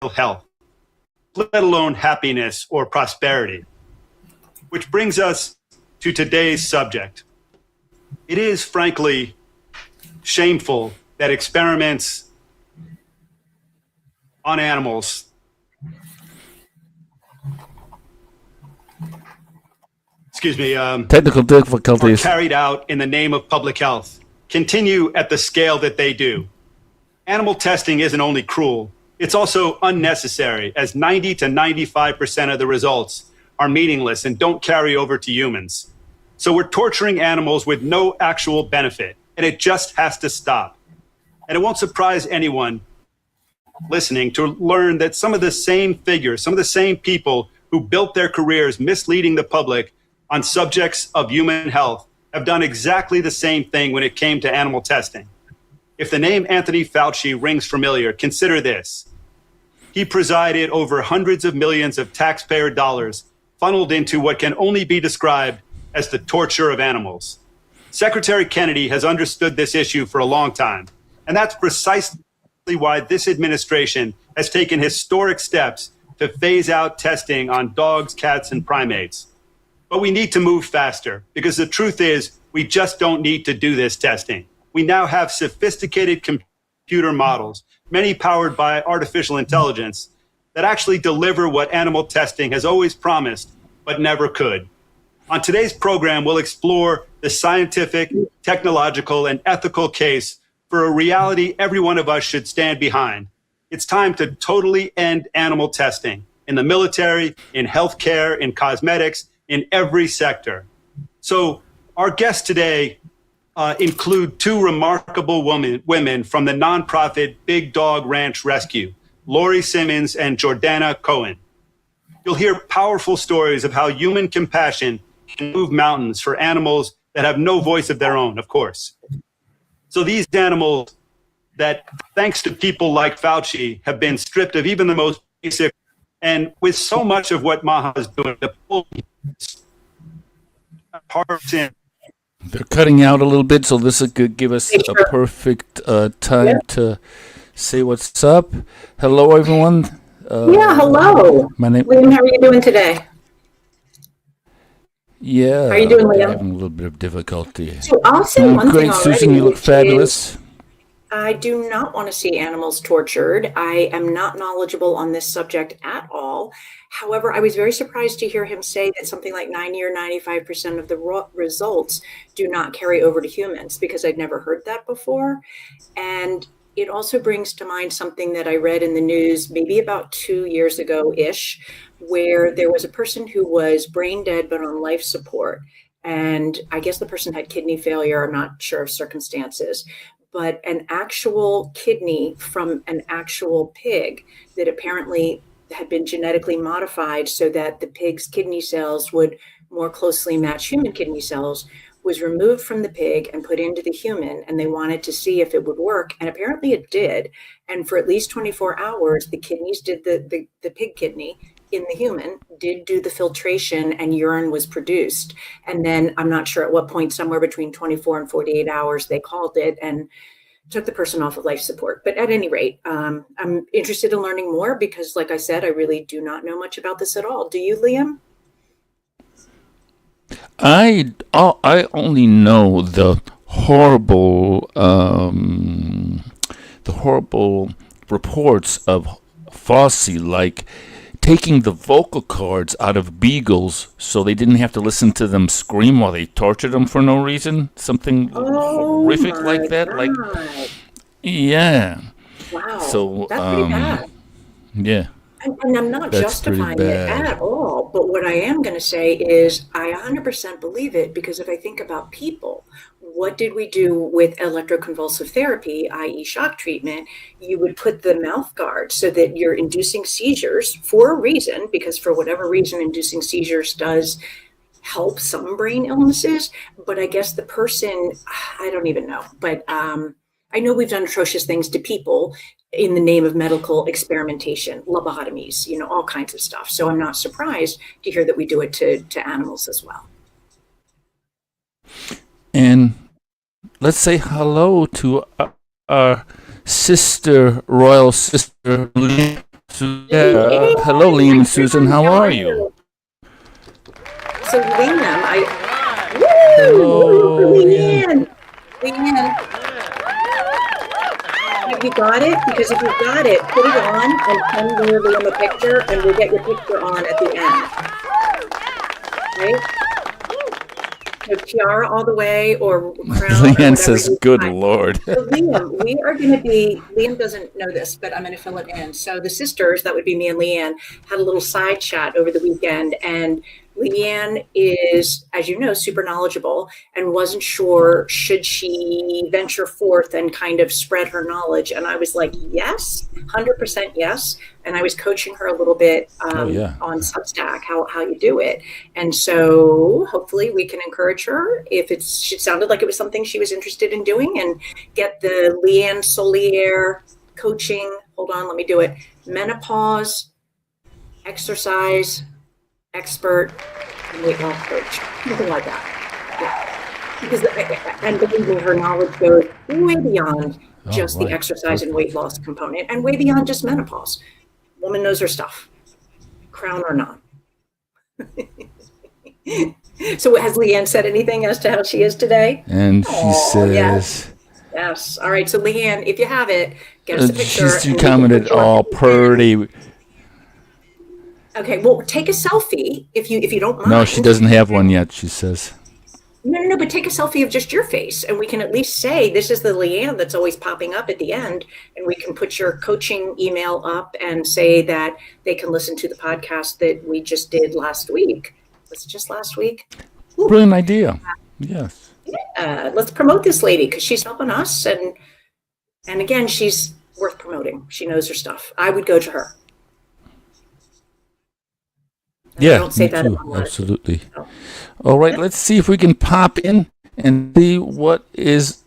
health, let alone happiness or prosperity. Which brings us to today's subject. It is, frankly, shameful that experiments on animals technical difficulties are carried out in the name of public health continue at the scale that they do. Animal testing isn't only cruel, it's also unnecessary, as 90 to 95% of the results are meaningless and don't carry over to humans. So we're torturing animals with no actual benefit, and it just has to stop. And it won't surprise anyone listening to learn that some of the same figures, some of the same people who built their careers misleading the public on subjects of human health have done exactly the same thing when it came to animal testing. If the name Anthony Fauci rings familiar, consider this. He presided over hundreds of millions of taxpayer dollars funneled into what can only be described as the torture of animals. Secretary Kennedy has understood this issue for a long time, and that's precisely why this administration has taken historic steps to phase out testing on dogs, cats, and primates. But we need to move faster, because the truth is we just don't need to do this testing. We now have sophisticated computer models, many powered by artificial intelligence, that actually deliver what animal testing has always promised, but never could. On today's program, we'll explore the scientific, technological, and ethical case for a reality every one of us should stand behind. It's time to totally end animal testing in the military, in healthcare, in cosmetics, in every sector. So our guests today include two remarkable women from the nonprofit Big Dog Ranch Rescue, Lori Simmons and Jordana Cohen. You'll hear powerful stories of how human compassion can move mountains for animals that have no voice of their own, of course. So these animals that, thanks to people like Fauci, have been stripped of even the most basic, and with so much of what MAHA is doing, the pull parts in. They're cutting out a little bit, so this could give us a perfect time to say what's up. Hello, everyone. Hello. Liam, how are you doing today? Yeah. How are you doing, Liam? Having a little bit of difficulty. So I'll say one great, thing already, Susan. You look fabulous. I do not want to see animals tortured. I am not knowledgeable on this subject at all. However, I was very surprised to hear him say that something like 90 or 95% of the results do not carry over to humans, because I'd never heard that before. And it also brings to mind something that I read in the news maybe about 2 years ago-ish, where there was a person who was brain dead but on life support. And I guess the person had kidney failure. I'm not sure of circumstances. But an actual kidney from an actual pig that apparently had been genetically modified so that the pig's kidney cells would more closely match human kidney cells was removed from the pig and put into the human, and they wanted to see if it would work, and apparently it did. And for at least 24 hours, the kidneys did the pig kidney in the human did do the filtration, and urine was produced. And then I'm not sure at what point, somewhere between 24 and 48 hours, they called it and took the person off of life support. But at any rate, I'm interested in learning more because, like I said, I really do not know much about this at all. Do you, Liam? I only know the horrible reports of Fauci, like taking the vocal cords out of beagles so they didn't have to listen to them scream while they tortured them for no reason. Something horrific like that. God. Like, yeah. Wow. So, that's pretty bad. Yeah. And I'm not justifying it at all, but what I am going to say is I 100% believe it, because if I think about people, what did we do with electroconvulsive therapy, i.e. shock treatment? You would put the mouth guard so that you're inducing seizures for a reason, because for whatever reason, inducing seizures does help some brain illnesses. But I guess the person, I don't even know, but I know we've done atrocious things to people in the name of medical experimentation, lobotomies, all kinds of stuff. So I'm not surprised to hear that we do it to animals as well. And let's say hello to our royal sister, Yeah. Hello, Liam and Susan. How are you? So Liam, Hello. Leanne. Have you got it? Because if you've got it, put it on and send Liam a picture, and we'll get your picture on at the end. Right? So tiara all the way, or crown. Leanne says, "Good Lord." So Liam, we are going to be, Liam doesn't know this, but I'm going to fill it in. So the sisters, that would be me and Leanne, had a little side chat over the weekend, and Leanne is, as you know, super knowledgeable and wasn't sure, should she venture forth and kind of spread her knowledge? And I was like, yes, 100% yes. And I was coaching her a little bit on Substack, how you do it. And so hopefully we can encourage her, if it sounded like it was something she was interested in doing, and get the Leanne Solier coaching. Hold on, let me do it. Menopause, exercise, expert, and weight loss coach, something like that. Yeah. Because, and believe me, her knowledge goes way beyond just the exercise and weight loss component, and way beyond just menopause. Woman knows her stuff, crown or not. So has Leanne said anything as to how she is today? And she says, yes. All right. So Leanne, if you have it, get us a picture. She commented, "All pretty." Okay, well, take a selfie if you don't mind. No, she doesn't have one yet, she says. No, but take a selfie of just your face, and we can at least say, this is the Leanne that's always popping up at the end, and we can put your coaching email up and say that they can listen to the podcast that we just did last week. Was it just last week? Ooh. Brilliant idea. Yes. Yeah, let's promote this lady, because she's helping us, and again, she's worth promoting. She knows her stuff. I would go to her. Yeah, don't say that too. Absolutely. Oh. All right, let's see if we can pop in and see what's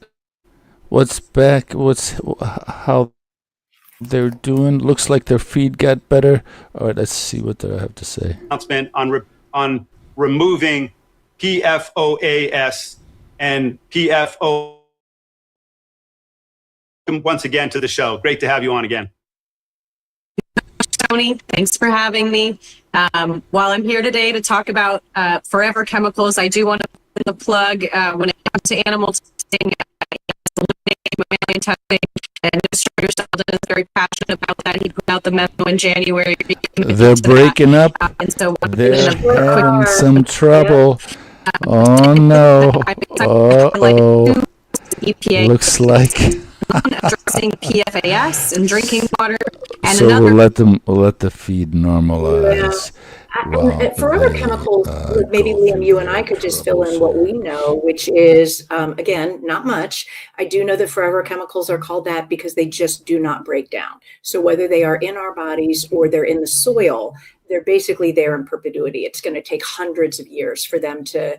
back, how they're doing. Looks like their feed got better. All right, let's see what they have to say. Announcement on removing PFOAS and PFO. Once again to the show. Great to have you on again. Tony, thanks for having me. While I'm here today to talk about Forever Chemicals, I do want to put in a plug when it comes to animal testing, mammalian testing, and Mr. Sheldon is very passionate about that. He put out the memo in January. They're breaking up. And so they're having some trouble. Oh, no. Uh-oh. EPA. Looks like... addressing PFAS and drinking water, and so we'll let the feed normalize. Yeah. Forever Chemicals, maybe Liam, you and I could just fill in what we know, which is again, not much. I do know that Forever Chemicals are called that because they just do not break down. So whether they are in our bodies or they're in the soil, they're basically there in perpetuity. It's going to take hundreds of years for them to,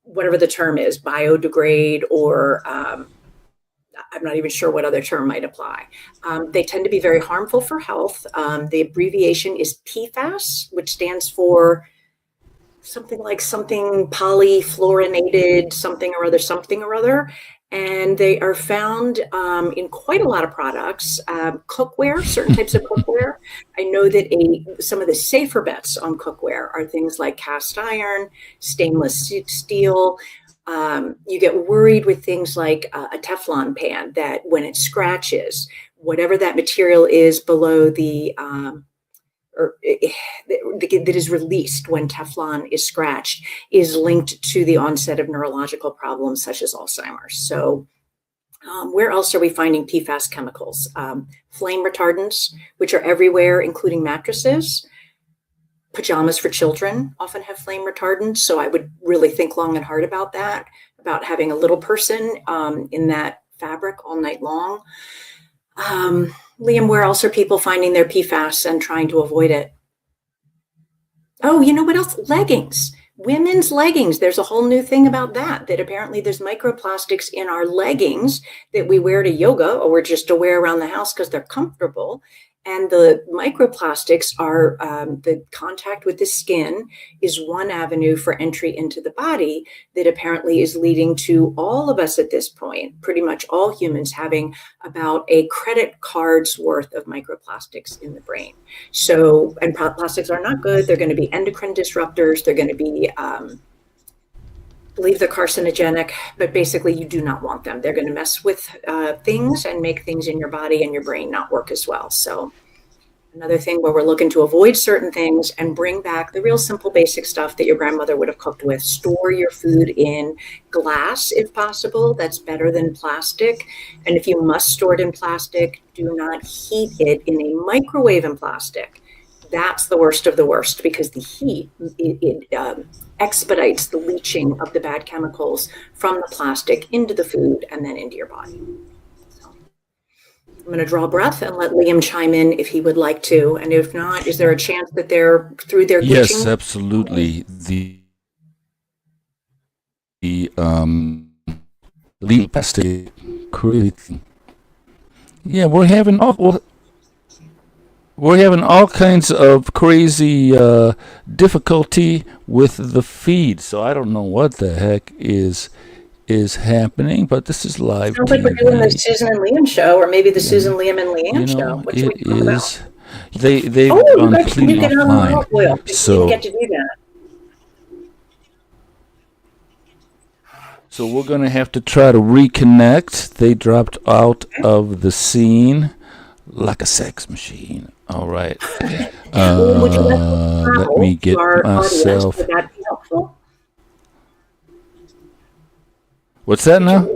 whatever the term is, biodegrade, or I'm not even sure what other term might apply. They tend to be very harmful for health. The abbreviation is PFAS, which stands for something polyfluorinated, something or other. And they are found in quite a lot of products, cookware, certain types of cookware. I know that some of the safer bets on cookware are things like cast iron, stainless steel. You get worried with things like a Teflon pan, that when it scratches, whatever that material is below that is released when Teflon is scratched is linked to the onset of neurological problems such as Alzheimer's. So where else are we finding PFAS chemicals? Flame retardants, which are everywhere, including mattresses. Pajamas for children often have flame retardants, so I would really think long and hard about that, about having a little person in that fabric all night long. Liam, where else are people finding their PFAS and trying to avoid it? Oh, you know what else? Leggings. Women's leggings. There's a whole new thing about that apparently there's microplastics in our leggings that we wear to yoga or just to wear around the house because they're comfortable. And the microplastics are the contact with the skin is one avenue for entry into the body that apparently is leading to all of us at this point, pretty much all humans, having about a credit card's worth of microplastics in the brain. So, and plastics are not good. They're going to be endocrine disruptors. They're going to be believe they're carcinogenic, but basically you do not want them. They're going to mess with things and make things in your body and your brain not work as well. So another thing where we're looking to avoid certain things and bring back the real simple basic stuff that your grandmother would have cooked with. Store your food in glass if possible. That's better than plastic. And if you must store it in plastic, do not heat it in a microwave in plastic. That's the worst of the worst because the heat, it expedites the leaching of the bad chemicals from the plastic into the food and then into your body. So I'm going to draw a breath and let Liam chime in if he would like to. And if not, is there a chance that they're through their glitching? Yes, absolutely. The plastic crazy. Yeah, we're having all kinds of crazy difficulty with the feed. So I don't know what the heck is happening, but this is live Sounds TV. like we're doing the Susan and Liam show, or maybe the Susan, Liam, and Liam show. What should we talk about? They've you gone guys completely didn't get on the offline. olive oil. You So didn't get to do that. So we're going to have to try to reconnect. They dropped out of the scene like a sex machine. All right. Would you like to Let me get our myself. audience? Would that be helpful? What's that now?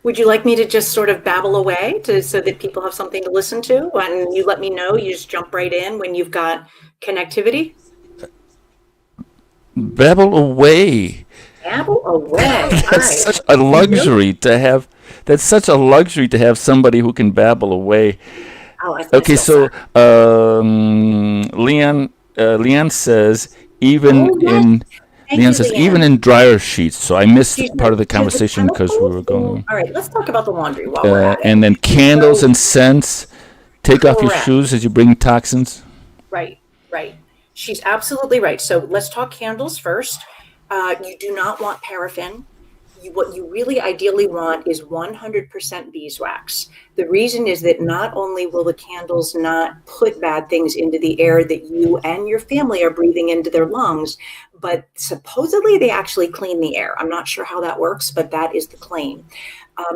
Would you like me to just sort of babble away so that people have something to listen to? And you let me know, you just jump right in when you've got connectivity? Babble away. Babble away. That's such a luxury to have. That's such a luxury to have somebody who can babble away. Oh, Okay, so Leanne says even in dryer sheets. So I missed part of the conversation because we were going. All right, let's talk about the laundry while we're at it. And then candles and scents. Take off your Correct. shoes as you bring toxins. Right. She's absolutely right. So let's talk candles first. You do not want paraffin. What you really ideally want is 100% beeswax. The reason is that not only will the candles not put bad things into the air that you and your family are breathing into their lungs, but supposedly they actually clean the air. I'm not sure how that works, but that is the claim.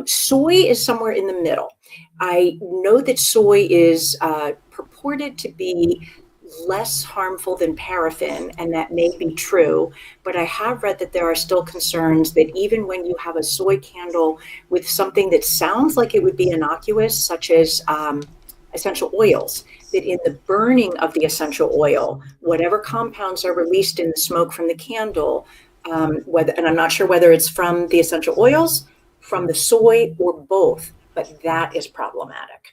Soy is somewhere in the middle. I know that soy is purported to be less harmful than paraffin, and that may be true, but I have read that there are still concerns that even when you have a soy candle with something that sounds like it would be innocuous, such as essential oils, that in the burning of the essential oil, whatever compounds are released in the smoke from the candle, and I'm not sure whether it's from the essential oils, from the soy, or both, but that is problematic.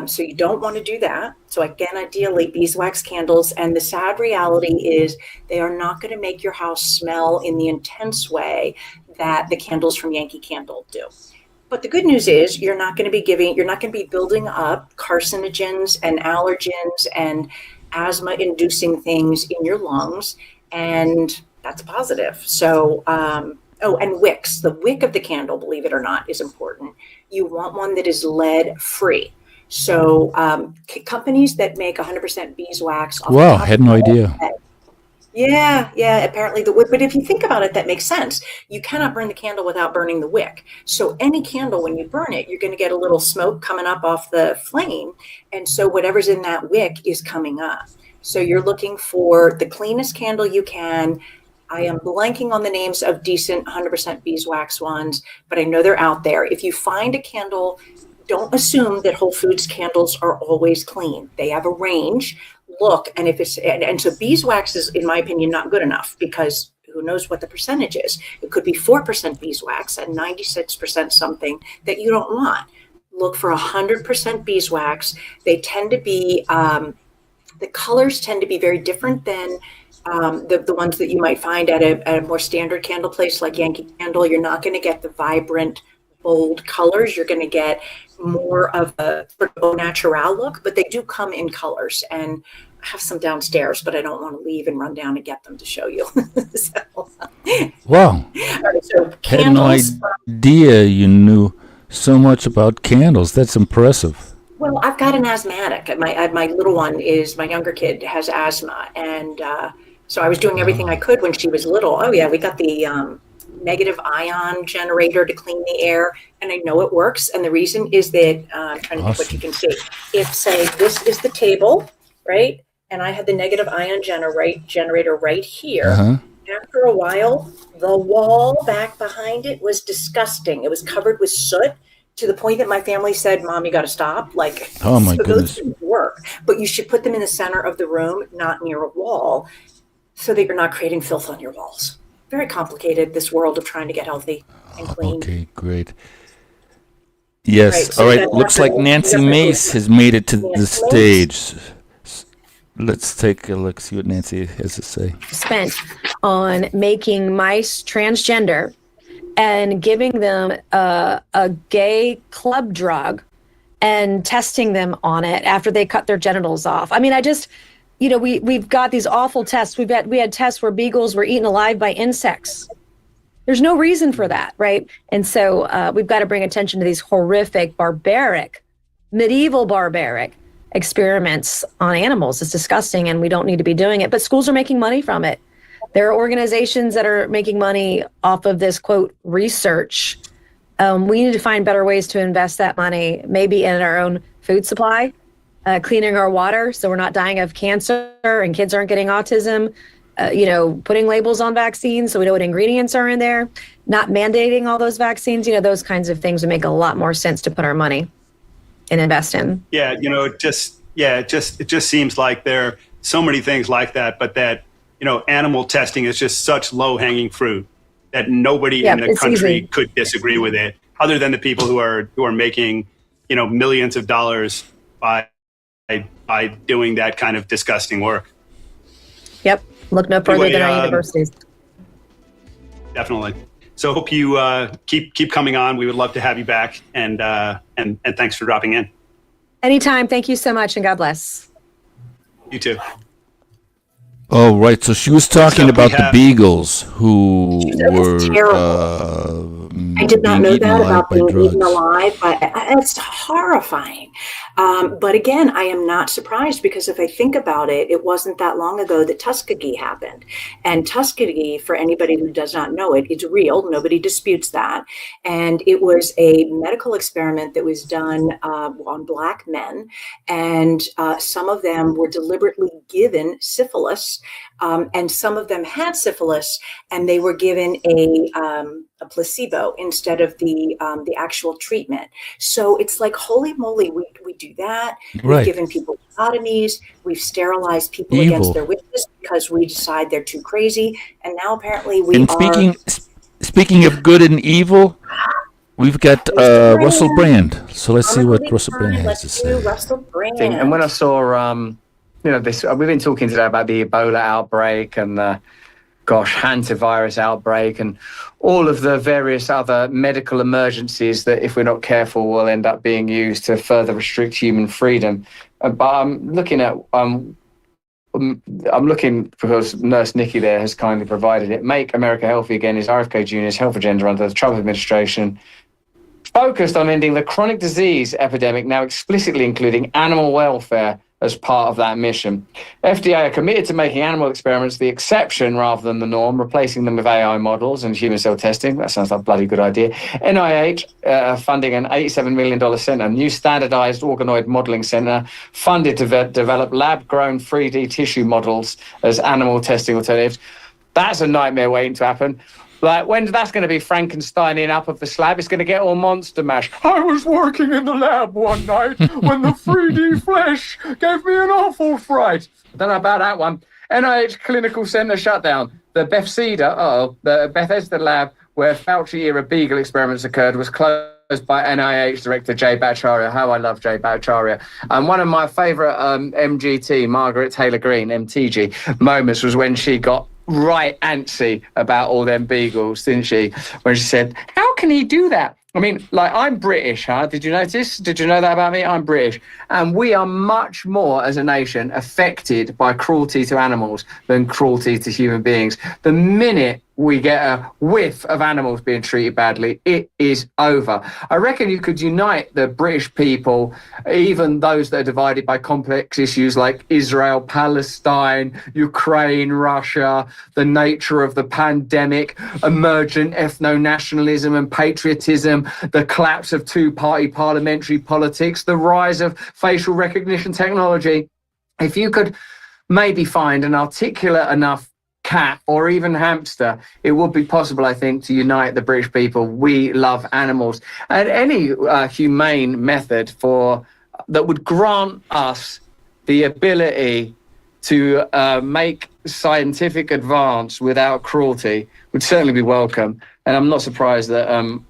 So you don't want to do that. So again, ideally beeswax candles, and the sad reality is they are not going to make your house smell in the intense way that the candles from Yankee Candle do. But the good news is you're not going to be building up carcinogens and allergens and asthma inducing things in your lungs. And that's positive. So, and wicks, the wick of the candle, believe it or not, is important. You want one that is lead free. So companies that make 100% beeswax. Wow, had no idea. Yeah, apparently the wick. But if you think about it, that makes sense. You cannot burn the candle without burning the wick. So any candle, when you burn it, you're going to get a little smoke coming up off the flame. And so whatever's in that wick is coming up. So you're looking for the cleanest candle you can. I am blanking on the names of decent 100% beeswax ones, but I know they're out there. If you find a candle, don't assume that Whole Foods candles are always clean. They have a range. Look, and if it's and so beeswax is, in my opinion, not good enough because who knows what the percentage is. It could be 4% beeswax and 96% something that you don't want. Look for 100% beeswax. They tend to be the colors tend to be very different than the ones that you might find at a more standard candle place like Yankee Candle. You're not going to get the vibrant, bold colors. You're going to get more of a sort of au natural look, but they do come in colors, and I have some downstairs, but I don't want to leave and run down and get them to show you. So, Wow. all right, so Had no candles. idea you knew so much about candles. That's impressive. Well, I've got an asthmatic. My little one is, my younger kid has asthma, and so I was doing everything I could when she was little. Oh yeah, we got the negative ion generator to clean the air, and I know it works. And the reason is that I'm trying to think what you can see. If, say, this is the table, right, and I had the negative ion generator right here. After a while, the wall back behind it was disgusting. It was covered with soot, to the point that my family said, "Mom, you got to stop." Like, Oh my so goodness. those things work, but you should put them in the center of the room, not near a wall, so that you're not creating filth on your walls. Very complicated, this world of trying to get healthy and clean. Okay, great. Yes. Right, so All right. then Looks after like Nancy the- Mace has made it to the Nancy stage. Let's take a look, see what Nancy has to say. Spent on making mice transgender and giving them a gay club drug and testing them on it after they cut their genitals off. I mean, I just, we've got these awful tests. We had tests where beagles were eaten alive by insects. There's no reason for that, right? And so we've got to bring attention to these horrific, barbaric, medieval barbaric experiments on animals. It's disgusting, and we don't need to be doing it. But schools are making money from it. There are organizations that are making money off of this, quote, research. We need to find better ways to invest that money, maybe in our own food supply, cleaning our water so we're not dying of cancer and kids aren't getting autism, putting labels on vaccines so we know what ingredients are in there, not mandating all those vaccines. Those kinds of things would make a lot more sense to put our money and invest in. Yeah, it just seems like there are so many things like that, but that, animal testing is just such low-hanging fruit that nobody in the country easy. could disagree with it, other than the people who are making, millions of dollars by doing that kind of disgusting work. Yep. Look no further than our universities. Definitely. So hope you keep coming on. We would love to have you back, and thanks for dropping in. Anytime. Thank you so much, and God bless. You too. Oh, right. So she was talking So about we the have- beagles who That was were terrible. I did not know being eaten that alive about by being drugs. eaten alive, but it's horrifying. But again, I am not surprised, because if I think about it, it wasn't that long ago that Tuskegee happened. And Tuskegee, for anybody who does not know it, it's real. Nobody disputes that. And it was a medical experiment that was done on Black men. And some of them were deliberately given syphilis, and some of them had syphilis, and they were given a placebo instead of the actual treatment. So it's like, holy moly, we do that. Right. We've given people lobotomies. We've sterilized people Evil. against their wishes because we decide they're too crazy. And now apparently we And are. speaking of good and evil, we've got Mr. Russell Brand. So let's see what Honorable Russell Brand has Let's to do say. Russell Brand. thing. And when I saw, this, we've been talking today about the Ebola outbreak and the, hantavirus outbreak and all of the various other medical emergencies that, if we're not careful, will end up being used to further restrict human freedom. But I'm looking at, I'm looking, because Nurse Nikki there has kindly provided it. Make America Healthy Again is RFK Jr.'s health agenda under the Trump administration, focused on ending the chronic disease epidemic, now explicitly including animal welfare as part of that mission. FDA are committed to making animal experiments the exception rather than the norm, replacing them with AI models and human cell testing. That sounds like a bloody good idea. NIH funding an $87 million center, new standardized organoid modeling center, funded to develop lab-grown 3D tissue models as animal testing alternatives. That's a nightmare waiting to happen. Like, when that's going to be Frankensteining up of the slab, it's going to get all Monster Mash. I was working in the lab one night when the 3D flesh gave me an awful fright. I don't know about that one. NIH Clinical Center shutdown. The the Bethesda lab where Fauci-era beagle experiments occurred was closed by NIH Director Jay Bhattacharya. How I love Jay Bhattacharya. And one of my favorite MGT, Margaret Taylor Greene, MTG, moments was when she got right antsy about all them beagles, didn't she? When she said, how can he do that? I mean, like, I'm British, huh? Did you notice? Did you know that about me? I'm British. And we are much more, as a nation, affected by cruelty to animals than cruelty to human beings. The minute we get a whiff of animals being treated badly, it is over. I reckon you could unite the British people, even those that are divided by complex issues like Israel, Palestine, Ukraine, Russia, the nature of the pandemic, emergent ethno-nationalism and patriotism, the collapse of two-party parliamentary politics, the rise of facial recognition technology. If you could maybe find an articulate enough cat or even hamster, it would be possible, I think, to unite the British people. We love animals, and any humane method that would grant us the ability to make scientific advance without cruelty would certainly be welcome. And I'm not surprised that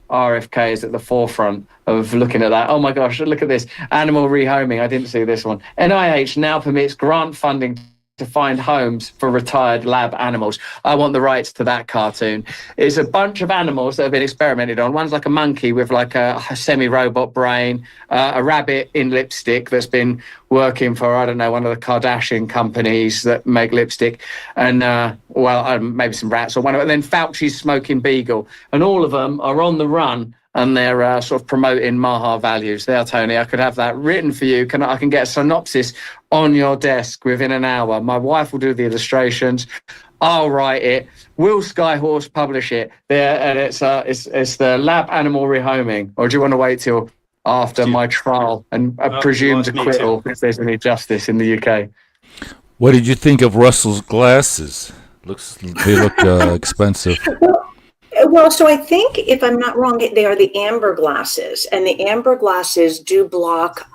RFK is at the forefront of looking at that. Oh my gosh, look at this. Animal rehoming. I didn't see this one. NIH now permits grant funding to find homes for retired lab animals. I want the rights to that cartoon. It's a bunch of animals that have been experimented on. One's like a monkey with like a semi-robot brain, a rabbit in lipstick that's been working for, I don't know, one of the Kardashian companies that make lipstick, and maybe some rats or one of it. And then Fauci's smoking beagle, and all of them are on the run. And they're sort of promoting MAHA values. There, Tony, I could have that written for you. I can get a synopsis on your desk within an hour. My wife will do the illustrations. I'll write it. Will Skyhorse publish it? There, and it's the lab animal rehoming. Or do you want to wait till after my trial and a presumed acquittal if there's any justice in the UK? What did you think of Russell's glasses? They look expensive. Well, so I think, if I'm not wrong, they are the amber glasses, and the amber glasses do block.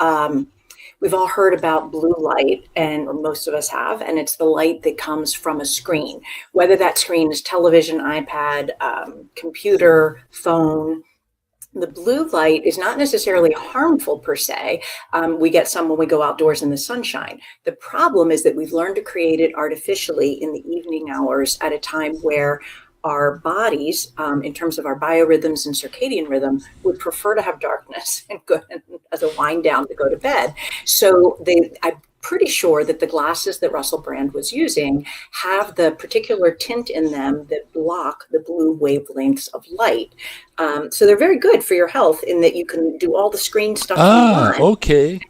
We've all heard about blue light, and most of us have, and it's the light that comes from a screen, whether that screen is television, iPad, computer, phone. The blue light is not necessarily harmful per se. We get some when we go outdoors in the sunshine. The problem is that we've learned to create it artificially in the evening hours at a time where our bodies, in terms of our biorhythms and circadian rhythm, would prefer to have darkness and go as a wind down to go to bed. So I'm pretty sure that the glasses that Russell Brand was using have the particular tint in them that block the blue wavelengths of light. So they're very good for your health in that you can do all the screen stuff. Okay.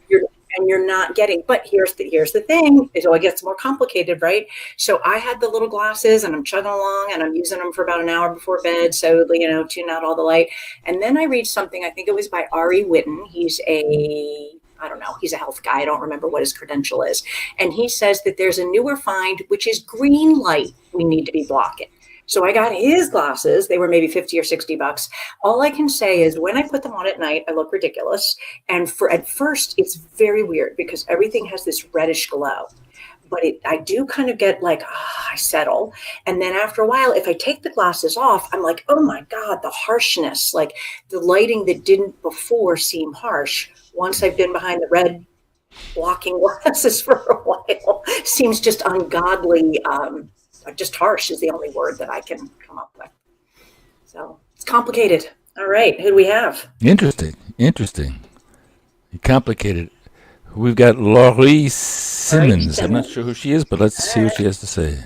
You're not getting, but here's the thing, is it gets more complicated, right? So I had the little glasses and I'm chugging along and I'm using them for about an hour before bed. So, tune out all the light. And then I read something, I think it was by Ari Whitten. He's he's a health guy. I don't remember what his credential is. And he says that there's a newer find, which is green light we need to be blocking. So I got his glasses. They were maybe $50 or $60. All I can say is when I put them on at night, I look ridiculous. And at first, it's very weird because everything has this reddish glow. But I do kind of get like, I settle. And then after a while, if I take the glasses off, I'm like, oh my God, the harshness, like the lighting that didn't before seem harsh. Once I've been behind the red blocking glasses for a while, seems just ungodly. Just harsh is the only word that I can come up with. So it's complicated. All right. Who do we have? Interesting. Complicated. We've got Laurie Simmons. I'm not sure who she is, but let's see what she has to say.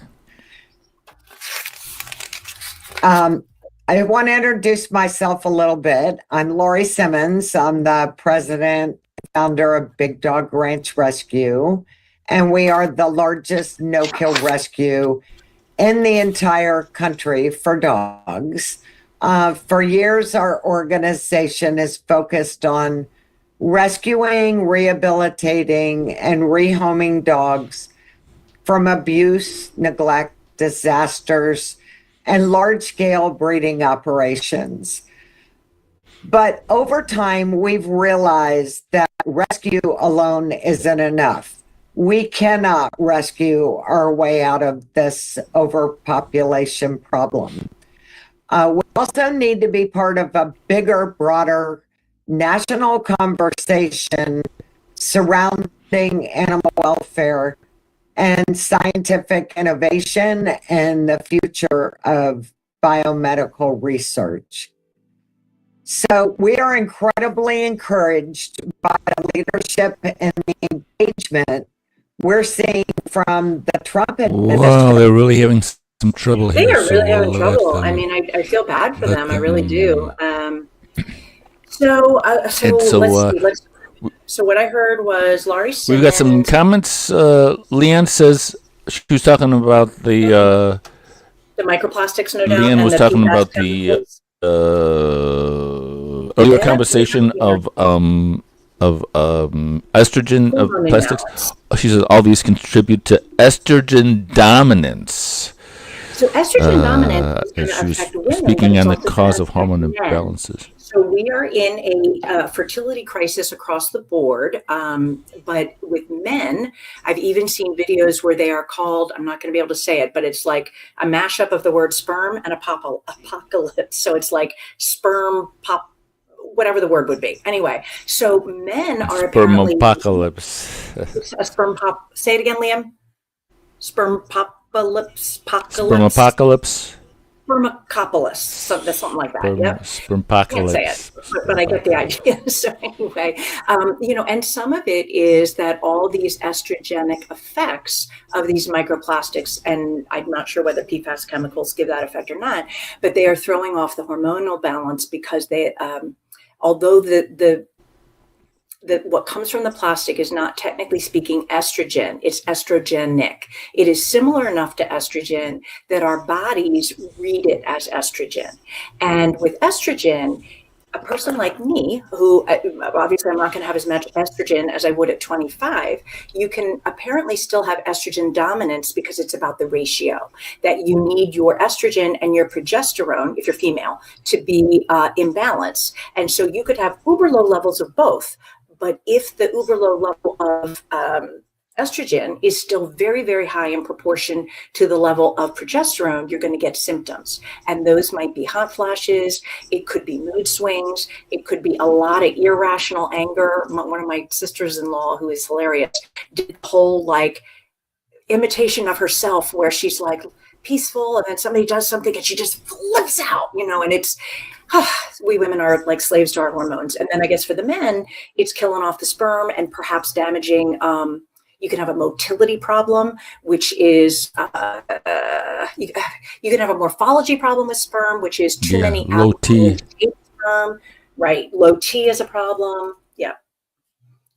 I want to introduce myself a little bit. I'm Laurie Simmons. I'm the president, founder of Big Dog Ranch Rescue, and we are the largest no-kill rescue in the entire country for dogs. For years, our organization is focused on rescuing, rehabilitating, and rehoming dogs from abuse, neglect, disasters, and large-scale breeding operations. But over time, we've realized that rescue alone isn't enough. We cannot rescue our way out of this overpopulation problem. We also need to be part of a bigger, broader national conversation surrounding animal welfare and scientific innovation and the future of biomedical research. So we are incredibly encouraged by the leadership and the engagement we're seeing from the Trump administration. Wow, they're really having some trouble They here. are really having we'll trouble. let I them- mean, I feel bad for let them. I really do. them- So And so, let's see. So what I heard was Laurie Simmons. we've got some comments. Leanne says she was talking about the microplastics, no doubt. Leanne and was the talking PFAS about the chemicals. earlier Yeah. conversation of estrogen of Hormone plastics. imbalance. She says all these contribute to estrogen dominance. So estrogen dominance is going As to she was affect women. speaking but on the it's also cause gonna of hormone affect men. imbalances. So we are in a fertility crisis across the board. But with men, I've even seen videos where they are called, I'm not going to be able to say it, but it's like a mashup of the word sperm and apocalypse. So it's like sperm pop, whatever the word would be. Anyway, so men are apparently Spermopocalypse. a sperm pop. Say it again, Liam. Sperm apocalypse. Spermopocalypse. Spermacopolis, something like that. Yep. Can't say Spermopocalypse. it, but I get the idea. So anyway, and some of it is that all these estrogenic effects of these microplastics, and I'm not sure whether PFAS chemicals give that effect or not, but they are throwing off the hormonal balance because they, although the what comes from the plastic is not technically speaking estrogen, it's estrogenic. It is similar enough to estrogen that our bodies read it as estrogen. And with estrogen, a person like me, who obviously I'm not going to have as much estrogen as I would at 25, you can apparently still have estrogen dominance because it's about the ratio that you need your estrogen and your progesterone, if you're female, to be in balance. And so you could have uber low levels of both. But if the uber low level of estrogen is still very, very high in proportion to the level of progesterone, you're going to get symptoms. And those might be hot flashes. It could be mood swings. It could be a lot of irrational anger. One of my sisters-in-law, who is hilarious, did the whole like imitation of herself where she's like peaceful and then somebody does something and she just flips out, and it's, we women are like slaves to our hormones. And then I guess for the men, it's killing off the sperm and perhaps damaging, you can have a motility problem, which is, you can have a morphology problem with sperm, which is too many low T. sperm, right? Low T is a problem. Yeah.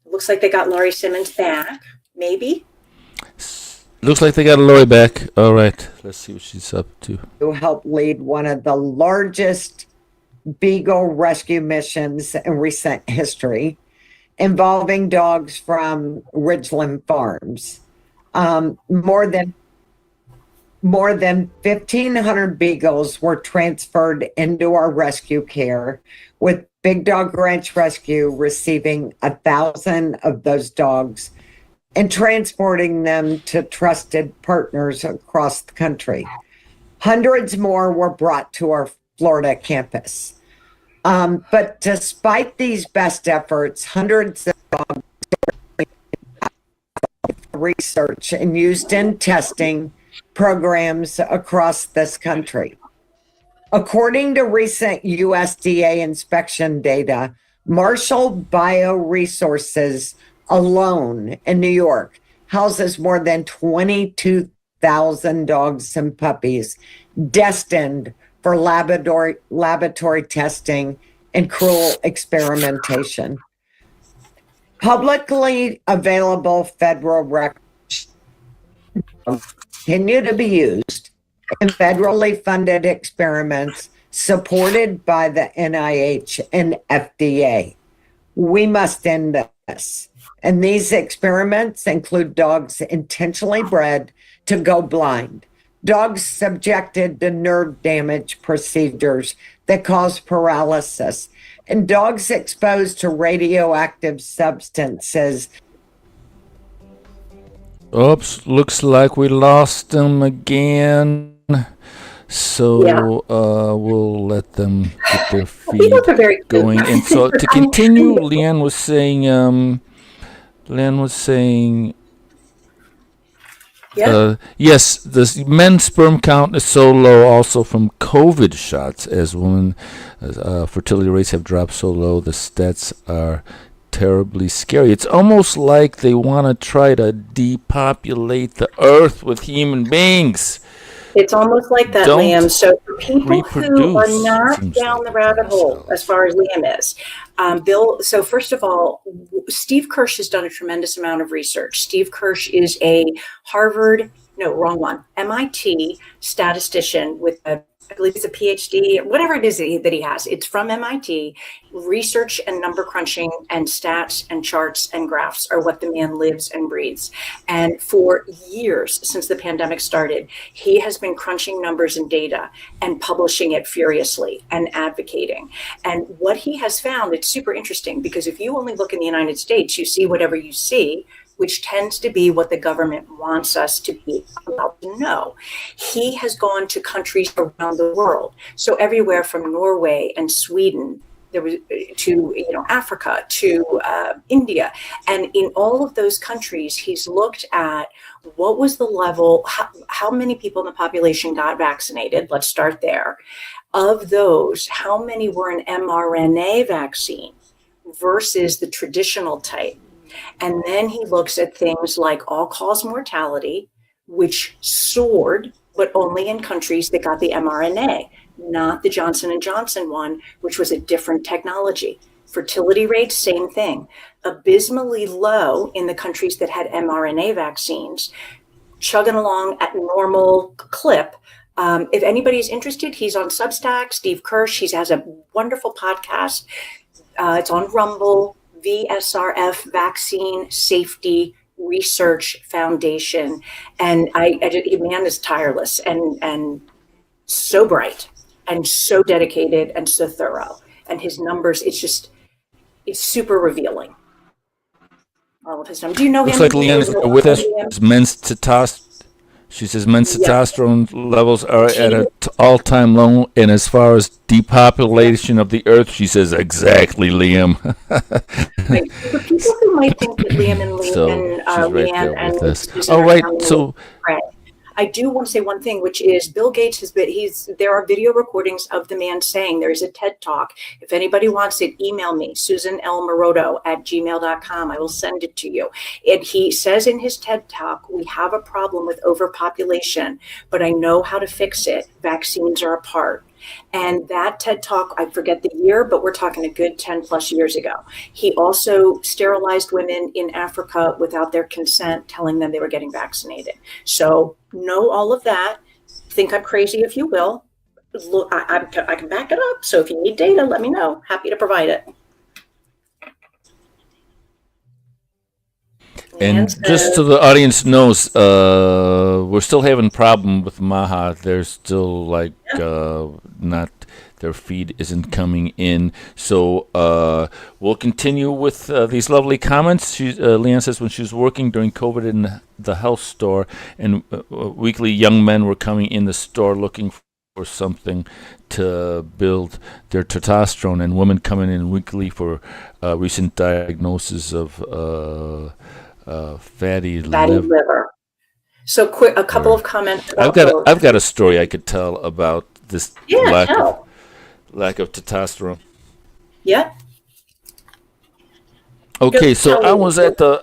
Looks like they got Laurie Simmons back, maybe. Looks like they got Lori back. All right, let's see what she's up to. Who helped lead one of the largest beagle rescue missions in recent history, involving dogs from Ridgeland Farms. More than 1,500 beagles were transferred into our rescue care, with Big Dog Ranch Rescue receiving 1,000 of those dogs and transporting them to trusted partners across the country. Hundreds more were brought to our Florida campus. But despite these best efforts, hundreds of dogs were research and used in testing programs across this country. According to recent USDA inspection data, Marshall Bioresources alone in New York houses more than 22,000 dogs and puppies destined for laboratory testing and cruel experimentation. Publicly available federal records continue to be used in federally funded experiments supported by the NIH and FDA. We must end this. And these experiments include dogs intentionally bred to go blind, dogs subjected to nerve damage procedures that cause paralysis, and dogs exposed to radioactive substances. Oops, looks like we lost them again. So we'll let them get their feed going. And so to continue, Leanne was saying Yes, the men's sperm count is so low also from COVID shots as women fertility rates have dropped so low. The stats are terribly scary. It's almost like they want to try to depopulate the earth with human beings. It's almost like that, Don't Liam. So for people who are reproduce, not seems down like the it rabbit hole, themselves. as far as Liam is, Bill, so first of all, Steve Kirsch has done a tremendous amount of research. Steve Kirsch is a Harvard, no, wrong one, MIT statistician with a, I believe it's a PhD, whatever it is that he has. It's from MIT. Research and number crunching and stats and charts and graphs are what the man lives and breathes. And for years since the pandemic started, he has been crunching numbers and data and publishing it furiously and advocating. And what he has found, it's super interesting, because if you only look in the United States, you see whatever you see, which tends to be what the government wants us to be allowed to know. He has gone to countries around the world. So everywhere from Norway and Sweden, there was to Africa, to India. And in all of those countries, he's looked at what was the level, how many people in the population got vaccinated. Let's start there. Of those, how many were an mRNA vaccine versus the traditional type? And then he looks at things like all-cause mortality, which soared, but only in countries that got the mRNA, not the Johnson & Johnson one, which was a different technology. Fertility rates, same thing. Abysmally low in the countries that had mRNA vaccines, chugging along at normal clip. If anybody's interested, he's on Substack, Steve Kirsch. He has a wonderful podcast. It's on Rumble. VSRF, Vaccine Safety Research Foundation, and man is tireless and so bright and so dedicated and so thorough. And his numbers, it's super revealing. All of his numbers. Do you know Looks him? like Leanne's with us. She says men's testosterone levels are at an all-time low, and as far as depopulation of the earth, she says exactly, Liam. Right. For people who might think that Liam and Leanne and Susan all right, are so I do want to say one thing, which is Bill Gates there are video recordings of the man saying, there's a TED Talk. If anybody wants it, email me, susanlmaroto@gmail.com. I will send it to you. And he says in his TED Talk, we have a problem with overpopulation, but I know how to fix it. Vaccines are a part. And that TED Talk, I forget the year, but we're talking a good 10 plus years ago. He also sterilized women in Africa without their consent, telling them they were getting vaccinated. So know all of that. Think I'm crazy if you will. Look, I can back it up. So if you need data, let me know. Happy to provide it. And just so the audience knows, we're still having problem with MAHA. They're still not, their feed isn't coming in. So we'll continue with these lovely comments. Leanne says when she was working during COVID in the health store, and weekly young men were coming in the store looking for something to build their testosterone, and women coming in weekly for recent diagnosis of fatty liver. So quick, a couple of comments. I've got a story I could tell about this lack of testosterone. Yeah. Okay, so I was at the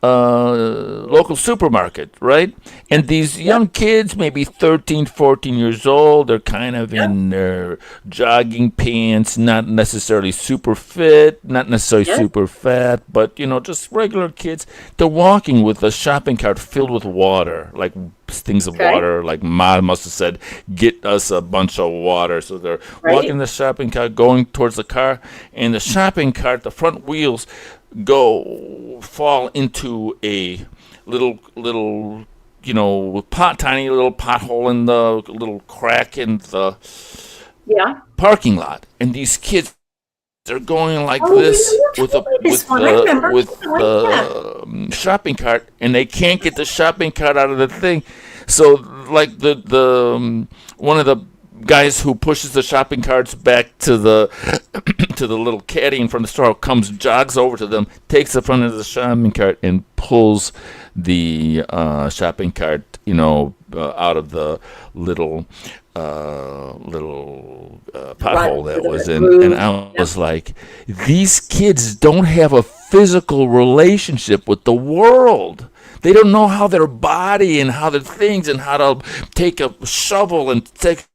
local supermarket, right? And these young kids, maybe 13, 14 years old, they're kind of in their jogging pants, not necessarily super fit, not necessarily super fat, but, just regular kids. They're walking with a shopping cart filled with water, like things of water, like Ma must have said, get us a bunch of water. So they're walking the shopping cart, going towards the car, and the shopping cart, the front wheels fall into a little tiny little pothole in the little crack in the parking lot, and these kids, they're going like this with the shopping cart, and they can't get the shopping cart out of the thing. So like the one of the guys who pushes the shopping carts back to the to the little caddy in front of the store jogs over to them, takes the front of the shopping cart, and pulls the shopping cart, out of the little pothole that was in, and I was like, these kids don't have a physical relationship with the world. They don't know how their body and how the things and how to take a shovel and take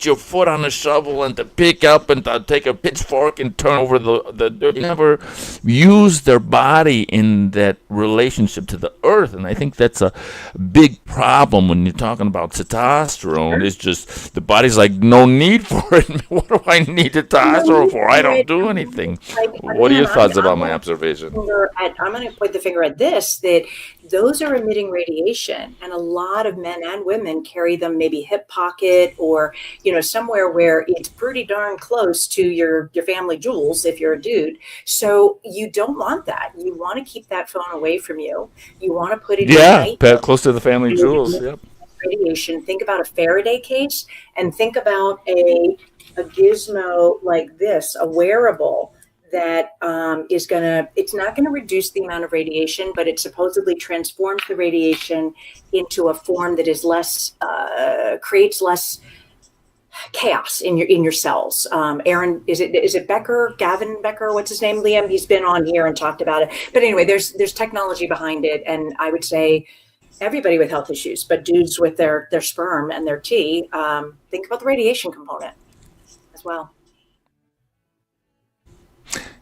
your foot on the shovel and to pick up and to take a pitchfork and turn over the dirt. They never use their body in that relationship to the earth. And I think that's a big problem when you're talking about testosterone. It's just the body's like, no need for it. What do I need testosterone for? I don't do anything. What are your thoughts about my observation? I'm going to point the finger at this, that those are emitting radiation, and a lot of men and women carry them maybe hip pocket or, somewhere where it's pretty darn close to your family jewels if you're a dude. So you don't want that. You want to keep that phone away from you. You want to put it in close to the family jewels. Yep. Radiation. Think about a Faraday case, and think about a gizmo like this, a wearable that it's not going to reduce the amount of radiation, but it supposedly transforms the radiation into a form that is creates less chaos in your cells. Aaron, is it Gavin Becker? What's his name? Liam. He's been on here and talked about it. But anyway, there's technology behind it, and I would say everybody with health issues, but dudes with their sperm and their T, think about the radiation component as well.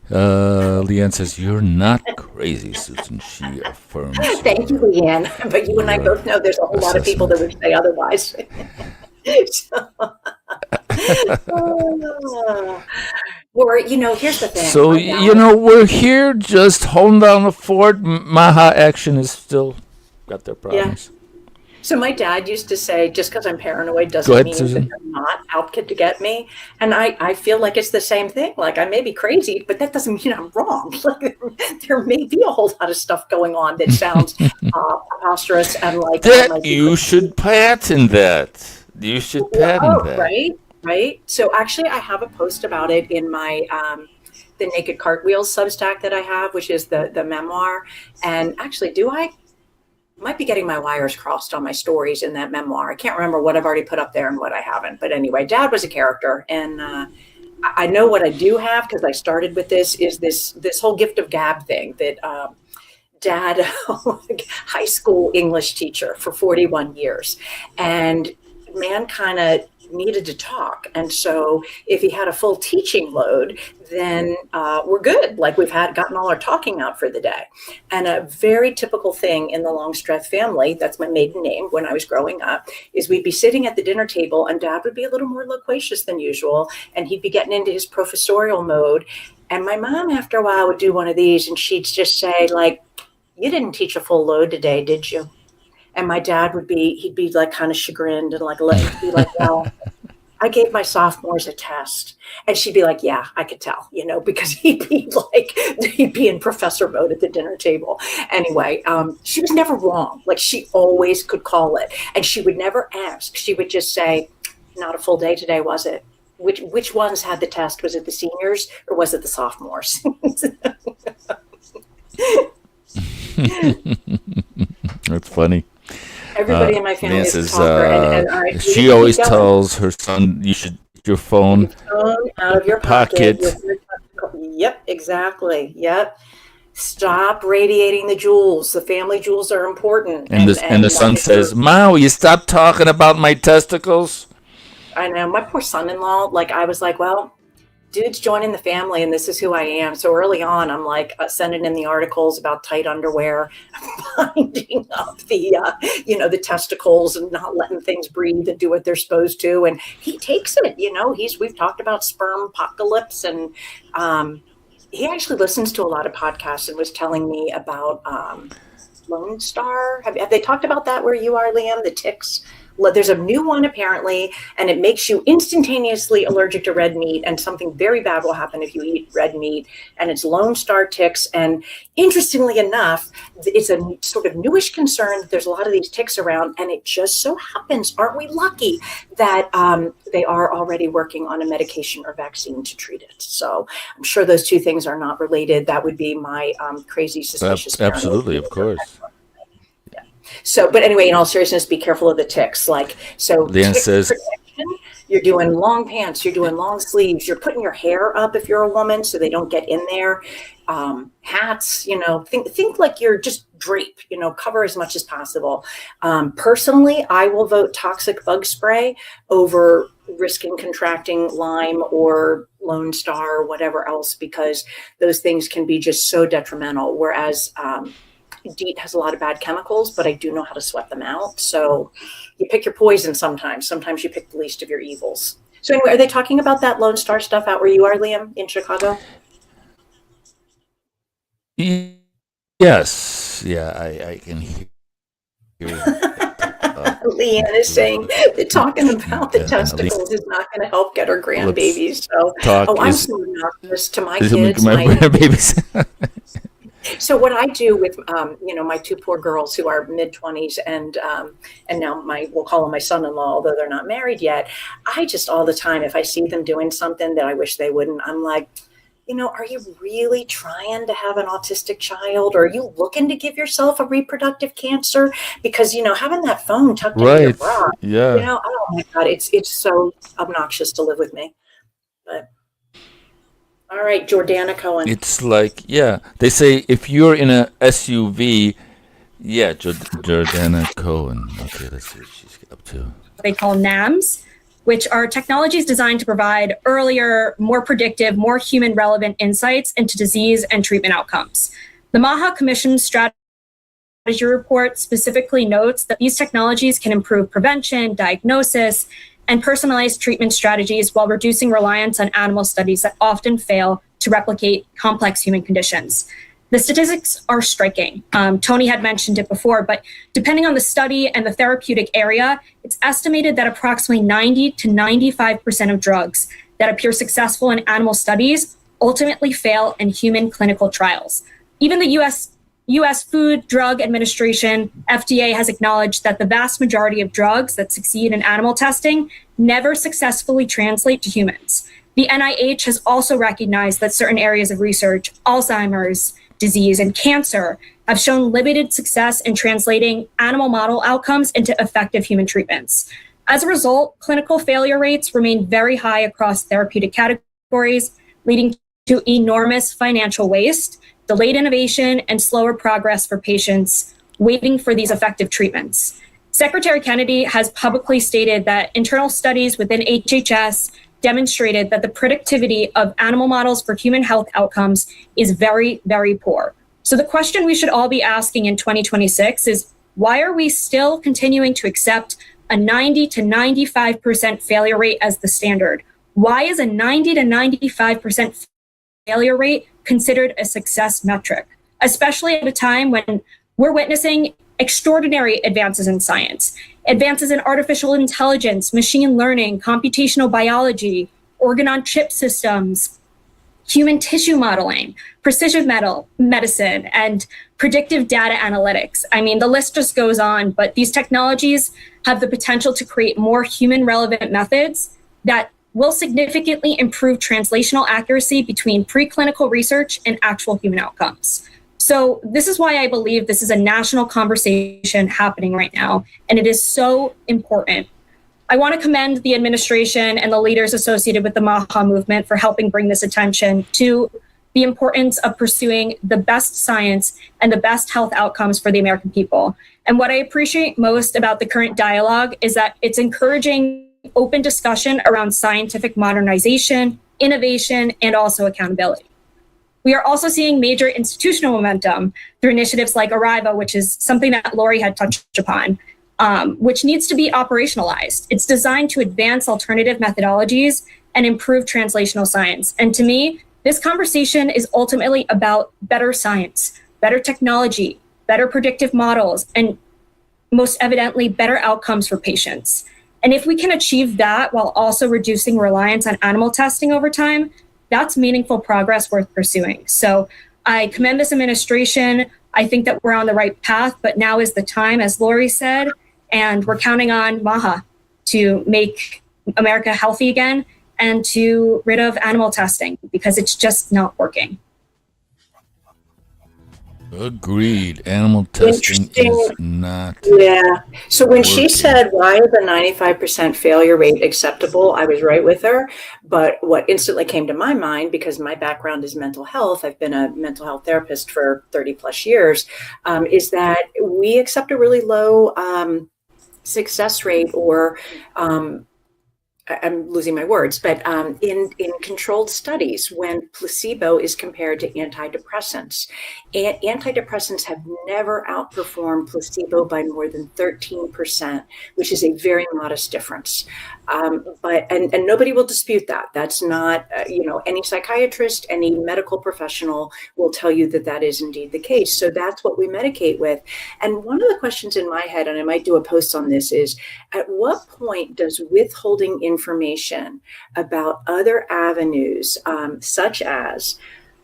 Leanne says, you're not crazy, Susan. She affirms. Thank you, Leanne. But you and I both know there's a whole lot of people that would say otherwise. Or, here's the thing. So, we're here just holding down the fort. MAHA Action is still got their problems. Yeah. So my dad used to say, just because I'm paranoid doesn't mean Susan. that they're not out to get me. And I feel like it's the same thing. Like, I may be crazy, but that doesn't mean I'm wrong. Like, there may be a whole lot of stuff going on that sounds preposterous and like that you should patent that. You should patent that. Right. So actually, I have a post about it in my the Naked Cartwheels Substack that I have, which is the memoir. And actually, might be getting my wires crossed on my stories in that memoir. I can't remember what I've already put up there and what I haven't. But anyway, Dad was a character. And I know what I do have, because I started with this whole gift of gab thing that Dad, high school English teacher for 41 years. And man kind of needed to talk. And so if he had a full teaching load, then we're good. Like, we've gotten all our talking out for the day. And a very typical thing in the Longstreth family, that's my maiden name when I was growing up, is we'd be sitting at the dinner table and Dad would be a little more loquacious than usual. And he'd be getting into his professorial mode. And my mom, after a while, would do one of these and she'd just say, like, you didn't teach a full load today, did you? And my dad he'd be like kind of chagrined and like, be like, well, I gave my sophomores a test. And she'd be like, yeah, I could tell, because he'd be in professor mode at the dinner table. Anyway, she was never wrong. Like, she always could call it. And she would never ask. She would just say, not a full day today, was it? Which ones had the test? Was it the seniors or was it the sophomores? That's funny. Everybody in my family is a talker. And she always tells her son, you should get your phone out of your pocket. Yep, exactly. Yep. Stop radiating the jewels. The family jewels are important. And the son says, Ma, will you stop talking about my testicles? I know. My poor son-in-law, I was like, well, dude's joining the family and this is who I am. So early on, I'm like sending in the articles about tight underwear, binding up the testicles and not letting things breathe and do what they're supposed to. And he takes it, we've talked about sperm apocalypse, and he actually listens to a lot of podcasts and was telling me about Lone Star. Have they talked about that where you are, Liam, the ticks? There's a new one apparently, and it makes you instantaneously allergic to red meat, and something very bad will happen if you eat red meat, and it's Lone Star ticks. And interestingly enough, it's a sort of newish concern that there's a lot of these ticks around, and it just so happens, aren't we lucky, that they are already working on a medication or vaccine to treat it. So I'm sure those two things are not related. That would be my crazy suspicious. Absolutely, of course. So, but anyway, in all seriousness, be careful of the ticks. Like, so Leanne tick says, protection, you're doing long pants, you're doing long sleeves, you're putting your hair up if you're a woman so they don't get in there. Hats, think like you're just drape, cover as much as possible. Personally, I will vote toxic bug spray over risking contracting Lyme or Lone Star or whatever else, because those things can be just so detrimental. Whereas DEET has a lot of bad chemicals, but I do know how to sweat them out. So you pick your poison sometimes. Sometimes you pick the least of your evils. So anyway, are they talking about that Lone Star stuff out where you are, Liam, in Chicago? yes. Yeah, I can hear Leanne is saying that talking about the testicles is not going to help get her grandbabies. So, I'm so obnoxious to my kids. My grandbabies. So what I do with, my two poor girls who are mid-20s and now we'll call them my son-in-law, although they're not married yet. I just all the time, if I see them doing something that I wish they wouldn't, I'm like, are you really trying to have an autistic child? Or are you looking to give yourself a reproductive cancer? Because, having that phone tucked into your bra, yeah. Oh my God, it's so obnoxious to live with me. But all right, Jordana Cohen. It's like, they say if you're in a SUV, Jordana Cohen. Okay, let's see what she's up to. They call NAMs, which are technologies designed to provide earlier, more predictive, more human relevant insights into disease and treatment outcomes. The MAHA Commission strategy report specifically notes that these technologies can improve prevention, diagnosis, and personalized treatment strategies while reducing reliance on animal studies that often fail to replicate complex human conditions. The statistics are striking. Tony had mentioned it before, but depending on the study and the therapeutic area, it's estimated that approximately 90 to 95% of drugs that appear successful in animal studies ultimately fail in human clinical trials. Even the U.S. Food Drug Administration, FDA, has acknowledged that the vast majority of drugs that succeed in animal testing never successfully translate to humans. The NIH has also recognized that certain areas of research, Alzheimer's disease and cancer, have shown limited success in translating animal model outcomes into effective human treatments. As a result, clinical failure rates remain very high across therapeutic categories, leading to enormous financial waste, delayed innovation, and slower progress for patients waiting for these effective treatments. Secretary Kennedy has publicly stated that internal studies within HHS demonstrated that the predictivity of animal models for human health outcomes is very, very poor. So the question we should all be asking in 2026 is, why are we still continuing to accept a 90 to 95% failure rate as the standard? Why is a 90 to 95% failure rate considered a success metric, especially at a time when we're witnessing extraordinary advances in science, advances in artificial intelligence, machine learning, computational biology, organ-on-chip systems, human tissue modeling, precision medicine, and predictive data analytics. I mean, the list just goes on, but these technologies have the potential to create more human-relevant methods that will significantly improve translational accuracy between preclinical research and actual human outcomes. So this is why I believe this is a national conversation happening right now, and it is so important. I want to commend the administration and the leaders associated with the MAHA movement for helping bring this attention to the importance of pursuing the best science and the best health outcomes for the American people. And what I appreciate most about the current dialogue is that it's encouraging open discussion around scientific modernization, innovation, and also accountability. We are also seeing major institutional momentum through initiatives like Arriva, which is something that Lori had touched upon, which needs to be operationalized. It's designed to advance alternative methodologies and improve translational science. And to me, this conversation is ultimately about better science, better technology, better predictive models, and most evidently, better outcomes for patients. And if we can achieve that while also reducing reliance on animal testing over time, that's meaningful progress worth pursuing. So I commend this administration. I think that we're on the right path, but now is the time, as Lori said, and we're counting on MAHA to make America healthy again and to rid of animal testing because it's just not working. Agreed. Animal testing is not. Yeah. So when she working. said, why is a 95% failure rate acceptable? I was right with her. But what instantly came to my mind, because my background is mental health, I've been a mental health therapist for 30 plus years, is that we accept a really low success rate, or I'm losing my words, but in controlled studies, when placebo is compared to antidepressants, and antidepressants have never outperformed placebo by more than 13%, which is a very modest difference. But nobody will dispute that. That's not, any psychiatrist, any medical professional will tell you that that is indeed the case. So that's what we medicate with. And one of the questions in my head, and I might do a post on this, is at what point does withholding information about other avenues, such as,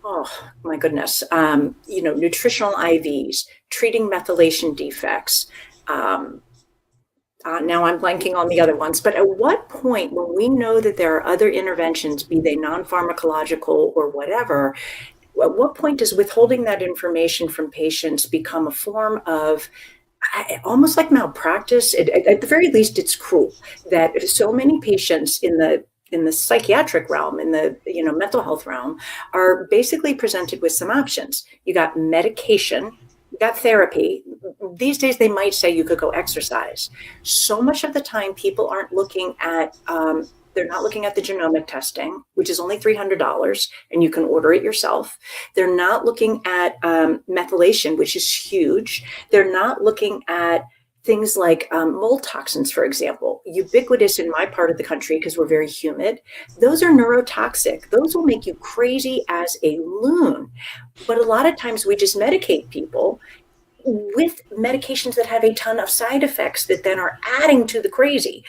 oh my goodness, nutritional IVs, treating methylation defects, now I'm blanking on the other ones, but at what point, when we know that there are other interventions, be they non-pharmacological or whatever, at what point does withholding that information from patients become a form of almost like malpractice? At the very least, it's cruel that so many patients in the psychiatric realm, in the mental health realm, are basically presented with some options. You got medication, you got therapy. These days, they might say you could go exercise. So much of the time, people aren't looking at, they're not looking at the genomic testing, which is only $300, and you can order it yourself. They're not looking at methylation, which is huge. They're not looking at things like mold toxins, for example, ubiquitous in my part of the country because we're very humid. Those are neurotoxic. Those will make you crazy as a loon. But a lot of times we just medicate people with medications that have a ton of side effects that then are adding to the crazy.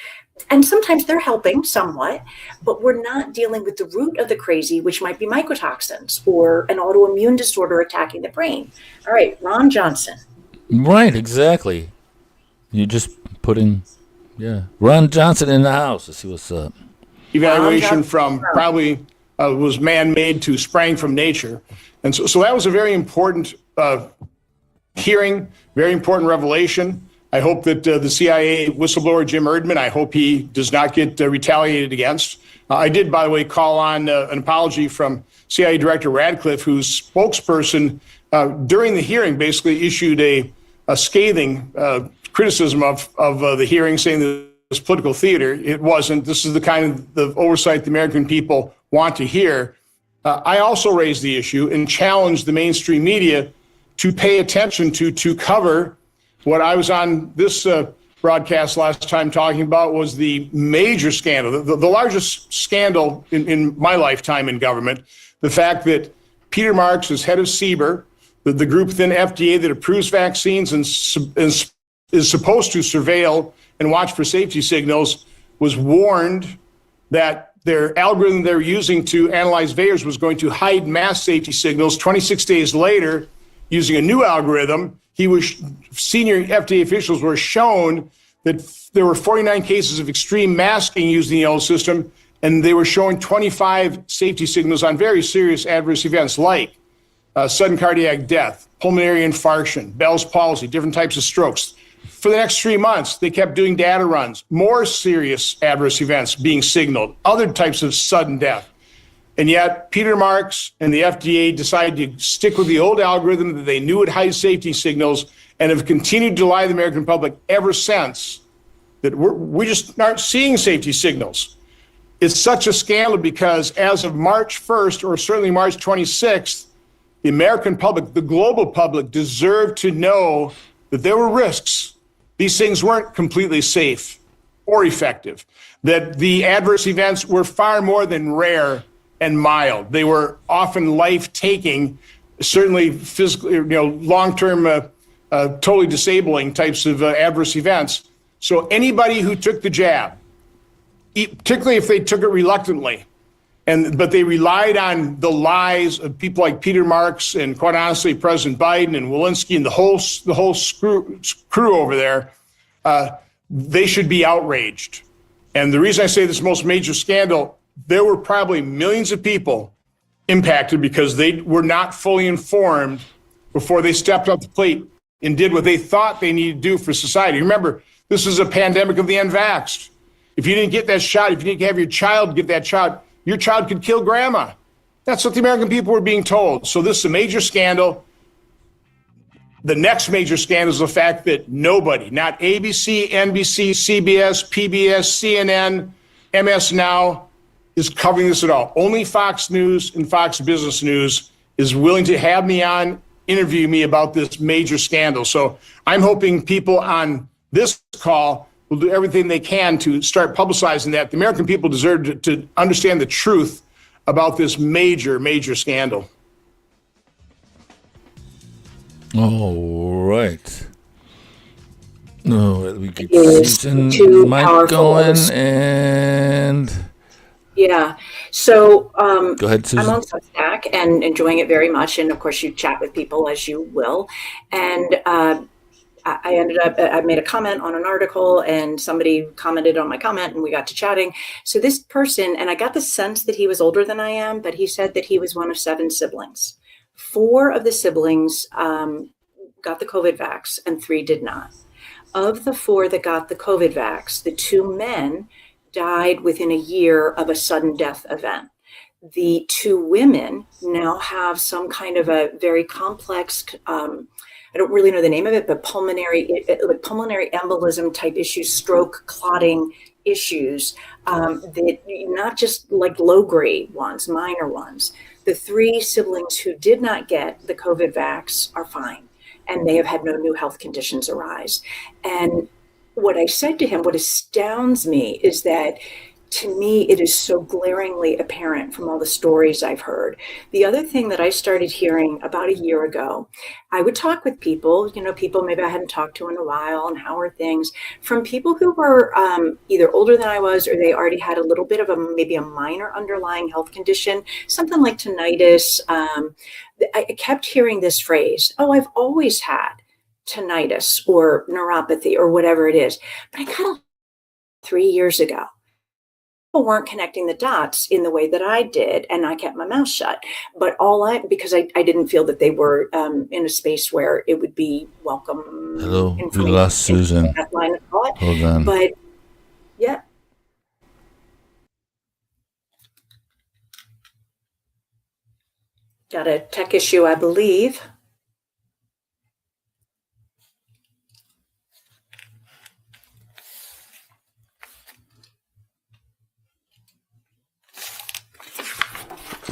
And sometimes they're helping somewhat, but we're not dealing with the root of the crazy, which might be mycotoxins or an autoimmune disorder attacking the brain. All right, Ron Johnson. Right, exactly. You're just putting, Ron Johnson in the house. Let's see what's up. Evaluation from probably was man-made to sprang from nature. And so that was a very important hearing, very important revelation. I hope that the CIA whistleblower, Jim Erdman, I hope he does not get retaliated against. I did, by the way, call on an apology from CIA Director Radcliffe, whose spokesperson during the hearing basically issued a scathing criticism of the hearing, saying that it was political theater. It wasn't. This is the kind of oversight the American people want to hear. I also raised the issue and challenged the mainstream media to pay attention to cover what I was on this broadcast last time talking about was the major scandal, the largest scandal in my lifetime in government, the fact that Peter Marks, as head of CBER, the group within FDA that approves vaccines and is supposed to surveil and watch for safety signals, was warned that their algorithm they're using to analyze VAERS was going to hide mass safety signals. 26 days later, using a new algorithm, senior FDA officials were shown that there were 49 cases of extreme masking using the old system, and they were showing 25 safety signals on very serious adverse events like sudden cardiac death, pulmonary infarction, Bell's palsy, different types of strokes. For the next 3 months, they kept doing data runs, more serious adverse events being signaled, other types of sudden death. And yet Peter Marks and the FDA decided to stick with the old algorithm that they knew would hide safety signals and have continued to lie to the American public ever since, that we just aren't seeing safety signals. It's such a scandal because as of March 1st, or certainly March 26th, the American public, the global public, deserved to know that there were risks. These things weren't completely safe or effective, that the adverse events were far more than rare and mild. They were often life-taking, certainly physically, long-term, totally disabling types of adverse events. So anybody who took the jab, particularly if they took it reluctantly, but they relied on the lies of people like Peter Marks and, quite honestly, President Biden and Walensky and the whole crew over there, they should be outraged. And the reason I say this most major scandal, there were probably millions of people impacted because they were not fully informed before they stepped up the plate and did what they thought they needed to do for society. Remember, this is a pandemic of the unvaxxed. If you didn't get that shot, if you didn't have your child get that shot, your child could kill grandma. That's what the American people were being told. So this is a major scandal. The next major scandal is the fact that nobody, not ABC, NBC, CBS, PBS, CNN, MS Now, is covering this at all. Only Fox News and Fox Business News is willing to have me on, interview me about this major scandal. So I'm hoping people on this call will do everything they can to start publicizing that. The American people deserve to understand the truth about this major, major scandal. All right. No, we get Is Susan too Mike powerful. going and Yeah. So go ahead, I'm Susan. on Substack and enjoying it very much. And of course, you chat with people as you will. And I ended up, I made a comment on an article and somebody commented on my comment and we got to chatting. So this person, and I got the sense that he was older than I am, but he said that he was one of 7 siblings. 4 of the siblings got the COVID vax and 3 did not. Of the 4 that got the COVID vax, the 2 men died within a year of a sudden death event. The 2 women now have some kind of a very complex, I don't really know the name of it, but pulmonary embolism type issues, stroke, clotting issues, that not just like low grade ones, minor ones. The 3 siblings who did not get the COVID vax are fine, and they have had no new health conditions arise. And what I said to him, what astounds me is that to me, it is so glaringly apparent from all the stories I've heard. The other thing that I started hearing about a year ago, I would talk with people, people maybe I hadn't talked to in a while, and how are things, from people who were either older than I was, or they already had a little bit of maybe a minor underlying health condition, something like tinnitus. I kept hearing this phrase, oh, I've always had tinnitus or neuropathy or whatever it is. But I got it 3 years ago. People weren't connecting the dots in the way that I did, and I kept my mouth shut. But because I didn't feel that they were in a space where it would be welcome. Hello, we lost Susan. That line of thought. Hold on. But yeah. Got a tech issue, I believe.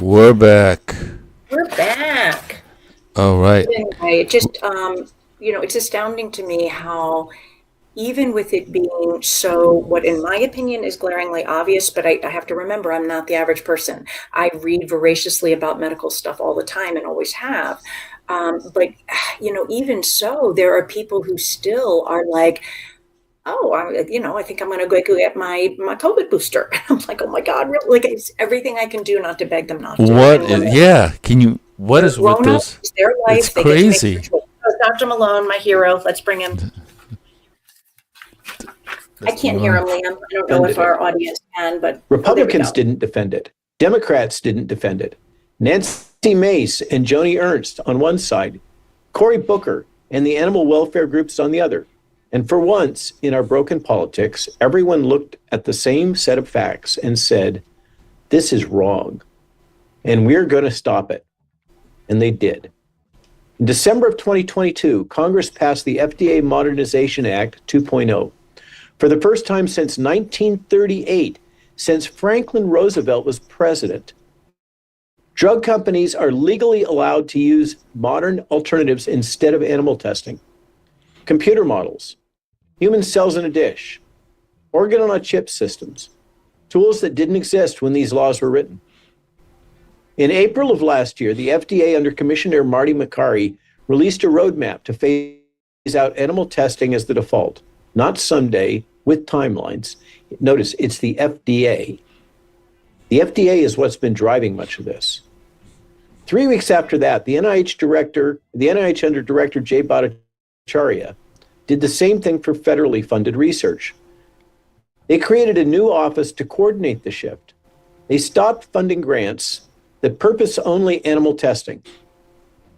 We're back. We're back. All right. Anyway, just, it's astounding to me how even with it being so, what in my opinion is glaringly obvious, but I have to remember I'm not the average person. I read voraciously about medical stuff all the time and always have. But, even so, there are people who still are like, oh, I think I'm going to go get my COVID booster. I'm like, oh my God, really? Like it's everything I can do not to beg them not to. What is with those? It's their life. It's crazy. Dr. Malone, my hero. Let's bring him. I can't hear him, Liam. I don't know if our audience can, but Republicans didn't defend it. Democrats didn't defend it. Nancy Mace and Joni Ernst on one side, Cory Booker and the animal welfare groups on the other. And for once in our broken politics, everyone looked at the same set of facts and said, this is wrong, and we're going to stop it. And they did. In December of 2022, Congress passed the FDA Modernization Act 2.0. For the first time since 1938, since Franklin Roosevelt was president, drug companies are legally allowed to use modern alternatives instead of animal testing. Computer models, human cells in a dish, organ-on-a-chip systems, tools that didn't exist when these laws were written. In April of last year, the FDA under Commissioner Marty Makary released a roadmap to phase out animal testing as the default, not someday, with timelines. Notice, it's the FDA. The FDA is what's been driving much of this. 3 weeks after that, the NIH under Director Jay Bhattacharya did the same thing for federally funded research. They created a new office to coordinate the shift. They stopped funding grants that purpose only animal testing.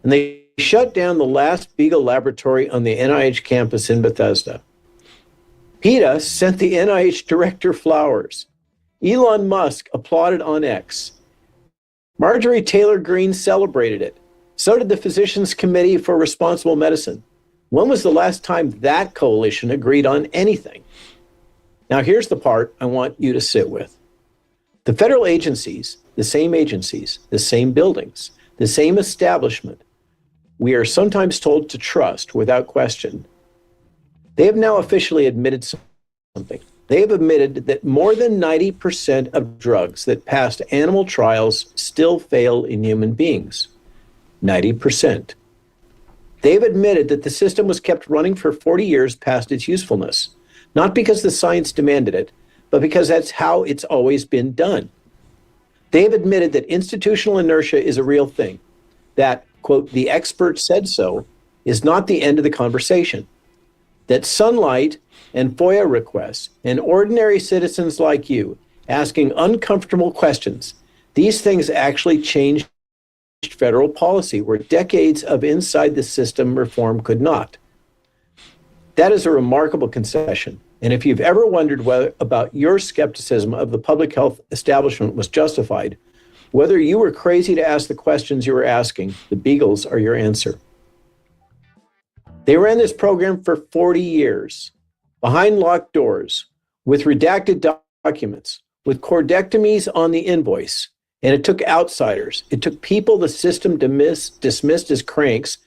And they shut down the last Beagle laboratory on the NIH campus in Bethesda. PETA sent the NIH director flowers. Elon Musk applauded on X. Marjorie Taylor Greene celebrated it. So did the Physicians Committee for Responsible Medicine. When was the last time that coalition agreed on anything? Now, here's the part I want you to sit with. The federal agencies, the same buildings, the same establishment, we are sometimes told to trust without question. They have now officially admitted something. They have admitted that more than 90% of drugs that passed animal trials still fail in human beings. 90%. They've admitted that the system was kept running for 40 years past its usefulness, not because the science demanded it, but because that's how it's always been done. They've admitted that institutional inertia is a real thing, that, quote, the expert said so is not the end of the conversation, that sunlight and FOIA requests and ordinary citizens like you asking uncomfortable questions, these things actually changed federal policy where decades of inside the system reform could not. That is a remarkable concession. And if you've ever wondered about your skepticism of the public health establishment was justified, whether you were crazy to ask the questions you were asking, the Beagles are your answer. They ran this program for 40 years, behind locked doors, with redacted documents, with cordectomies on the invoice. And it took outsiders. It took people the system dismissed as cranks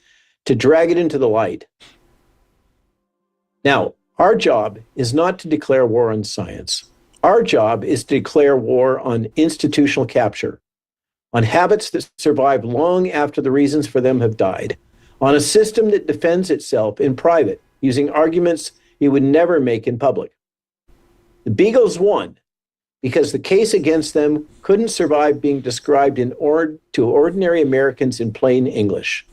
to drag it into the light. Now, our job is not to declare war on science. Our job is to declare war on institutional capture, on habits that survive long after the reasons for them have died, on a system that defends itself in private using arguments it would never make in public. The Beagles won because the case against them couldn't survive being described to ordinary Americans in plain English.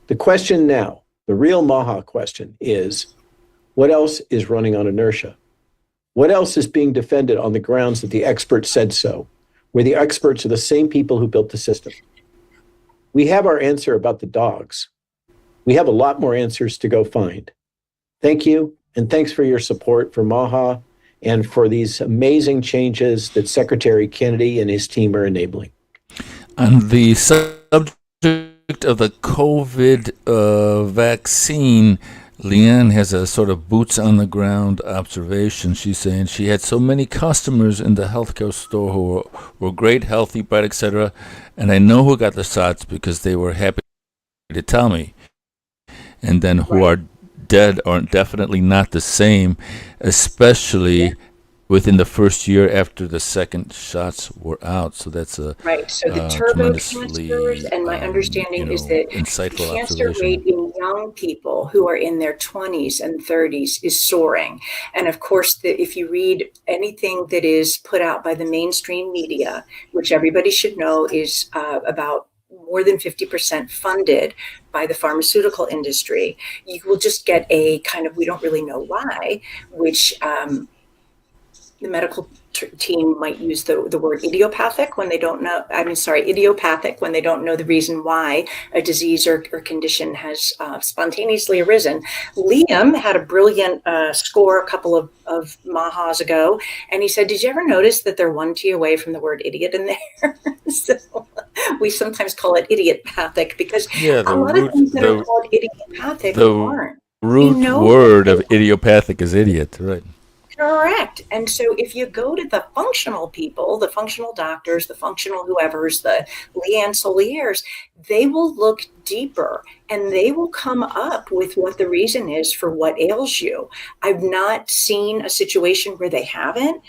The question now, the real MAHA question is, what else is running on inertia? What else is being defended on the grounds that the experts said so, where the experts are the same people who built the system? We have our answer about the dogs. We have a lot more answers to go find. Thank you, and thanks for your support for MAHA and for these amazing changes that Secretary Kennedy and his team are enabling. On the subject of the COVID vaccine, Leanne has a sort of boots on the ground observation. She's saying she had so many customers in the healthcare store who were great, healthy, bright, etc. And I know who got the shots because they were happy to tell me. And then who are dead are definitely not the same, especially within the first year after the second shots were out. So that's a right. So the turbo cancers, and my understanding is that the cancer rate in young people who are in their 20s and 30s is soaring. And of course, if you read anything that is put out by the mainstream media, which everybody should know is about more than 50% funded by the pharmaceutical industry, you will just get a kind of, we don't really know why, which the medical team might use the word idiopathic when they don't know, idiopathic when they don't know the reason why a disease or condition has spontaneously arisen. Liam had a brilliant score a couple of Mahas ago, and he said, did you ever notice that they're one T away from the word idiot in there? So we sometimes call it idiopathic because a lot of things that are called idiopathic aren't. Root word of idiopathic is idiot, right? Correct. And so if you go to the functional people, the functional doctors, the functional whoever's, the Leanne Soliers, they will look deeper and they will come up with what the reason is for what ails you. I've not seen a situation where they haven't,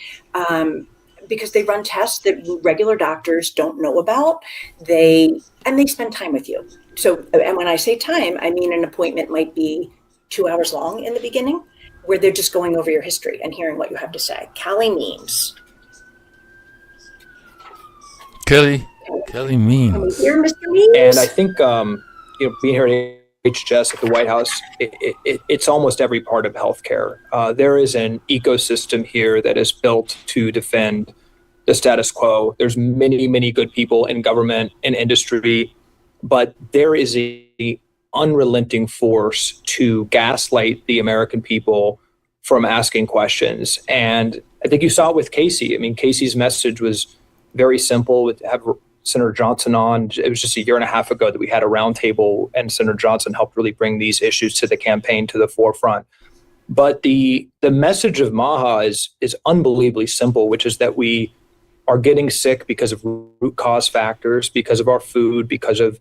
because they run tests that regular doctors don't know about. They spend time with you. So, and when I say time, I mean an appointment might be 2 hours long in the beginning, where they're just going over your history and hearing what you have to say. Kelly memes. Kelly memes. Here, Mr. Memes. And I think, being here at HHS at the White House, it's almost every part of healthcare. There is an ecosystem here that is built to defend the status quo. There's many, many good people in government and industry, but there is a unrelenting force to gaslight the American people from asking questions. And I think you saw it with Casey. I mean, Casey's message was very simple. With have Senator Johnson on, it was just a year and a half ago that we had a roundtable, and Senator Johnson helped really bring these issues to the campaign to the forefront. But the message of MAHA is unbelievably simple, which is that we are getting sick because of root cause factors, because of our food, because of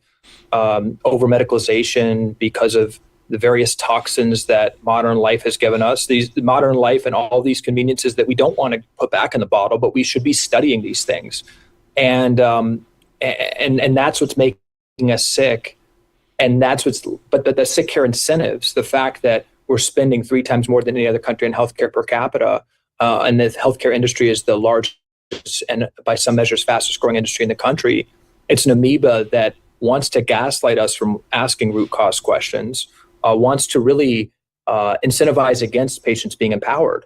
over medicalization, because of the various toxins that modern life has given us. These modern life and all these conveniences that we don't want to put back in the bottle, but we should be studying these things, and that's what's making us sick, and that's but the sick care incentives, the fact that we're spending 3 times more than any other country in healthcare per capita, and the healthcare industry is the largest and by some measures fastest growing industry in the country. It's an amoeba that wants to gaslight us from asking root cause questions, wants to really incentivize against patients being empowered,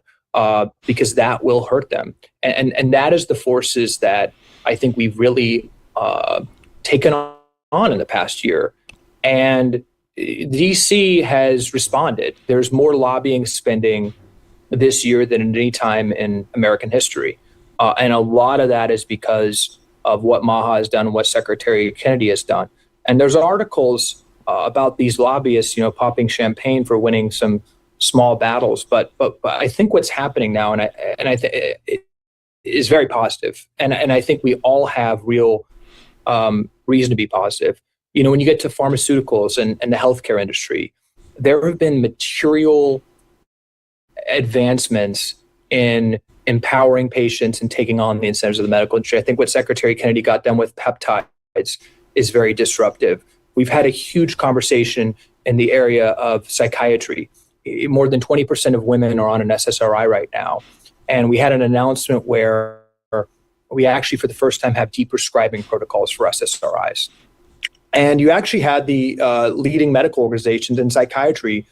because that will hurt them. And that is the forces that I think we've really taken on in the past year. And DC has responded. There's more lobbying spending this year than at any time in American history. And a lot of that is because of what MAHA has done and what Secretary Kennedy has done. And there's articles about these lobbyists, popping champagne for winning some small battles. But I think what's happening now, and I think it is very positive. And I think we all have real reason to be positive. When you get to pharmaceuticals and the healthcare industry, there have been material advancements in empowering patients and taking on the incentives of the medical industry. I think what Secretary Kennedy got done with peptides is very disruptive. We've had a huge conversation in the area of psychiatry. More than 20% of women are on an SSRI right now. And we had an announcement where we actually, for the first time, have deprescribing protocols for SSRIs. And you actually had the leading medical organizations in psychiatry,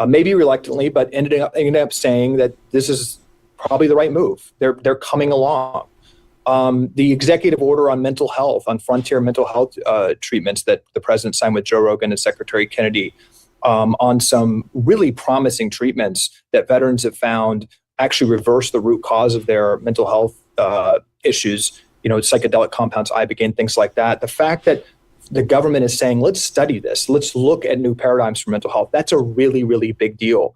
maybe reluctantly, but ended up saying that this is probably the right move. They're coming along. The executive order on mental health, on frontier mental health treatments that the president signed with Joe Rogan and Secretary Kennedy, on some really promising treatments that veterans have found actually reverse the root cause of their mental health issues, psychedelic compounds, ibogaine, things like that. The fact that the government is saying, let's study this, let's look at new paradigms for mental health, that's a really, really big deal.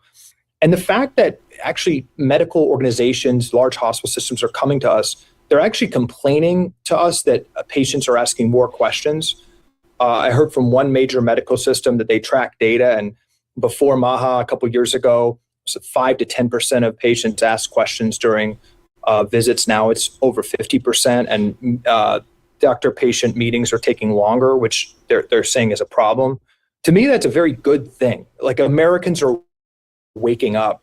And the fact that actually medical organizations, large hospital systems are coming to us, they're actually complaining to us that patients are asking more questions. I heard from one major medical system that they track data, and before MAHA a couple of years ago, it was 5 to 10% of patients asked questions during visits. Now it's over 50%, and doctor-patient meetings are taking longer, which they're saying is a problem. To me, that's a very good thing. Like, Americans are waking up.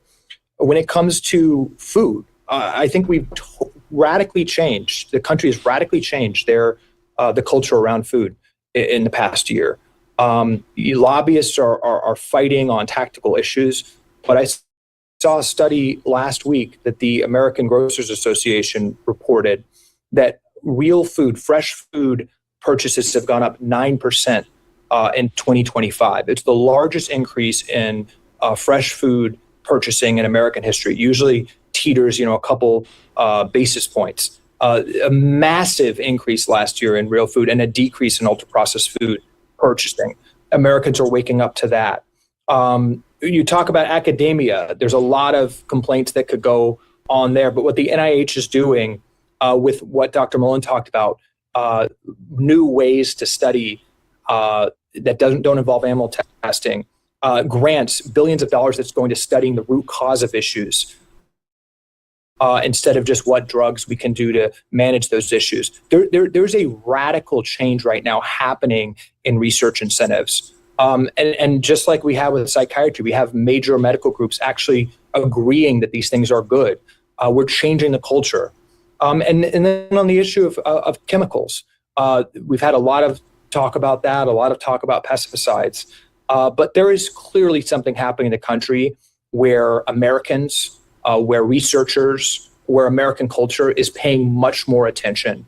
When it comes to food, I think we've radically changed. The country has radically changed the culture around food in the past year. Lobbyists are fighting on tactical issues, but I saw a study last week that the American Grocers Association reported that real food, fresh food purchases have gone up 9% in 2025. It's the largest increase in fresh food purchasing in American history. Usually teeters, a couple basis points. A massive increase last year in real food and a decrease in ultra-processed food purchasing. Americans are waking up to that. You talk about academia. There's a lot of complaints that could go on there, but what the NIH is doing with what Dr. Mullen talked about, new ways to study that don't involve animal testing, grants, billions of dollars that's going to studying the root cause of issues instead of just what drugs we can do to manage those issues. There's a radical change right now happening in research incentives. And just like we have with psychiatry, we have major medical groups actually agreeing that these things are good. We're changing the culture. And then on the issue of chemicals, we've had a lot of talk about that, a lot of talk about pesticides. But there is clearly something happening in the country where Americans, where researchers, where American culture is paying much more attention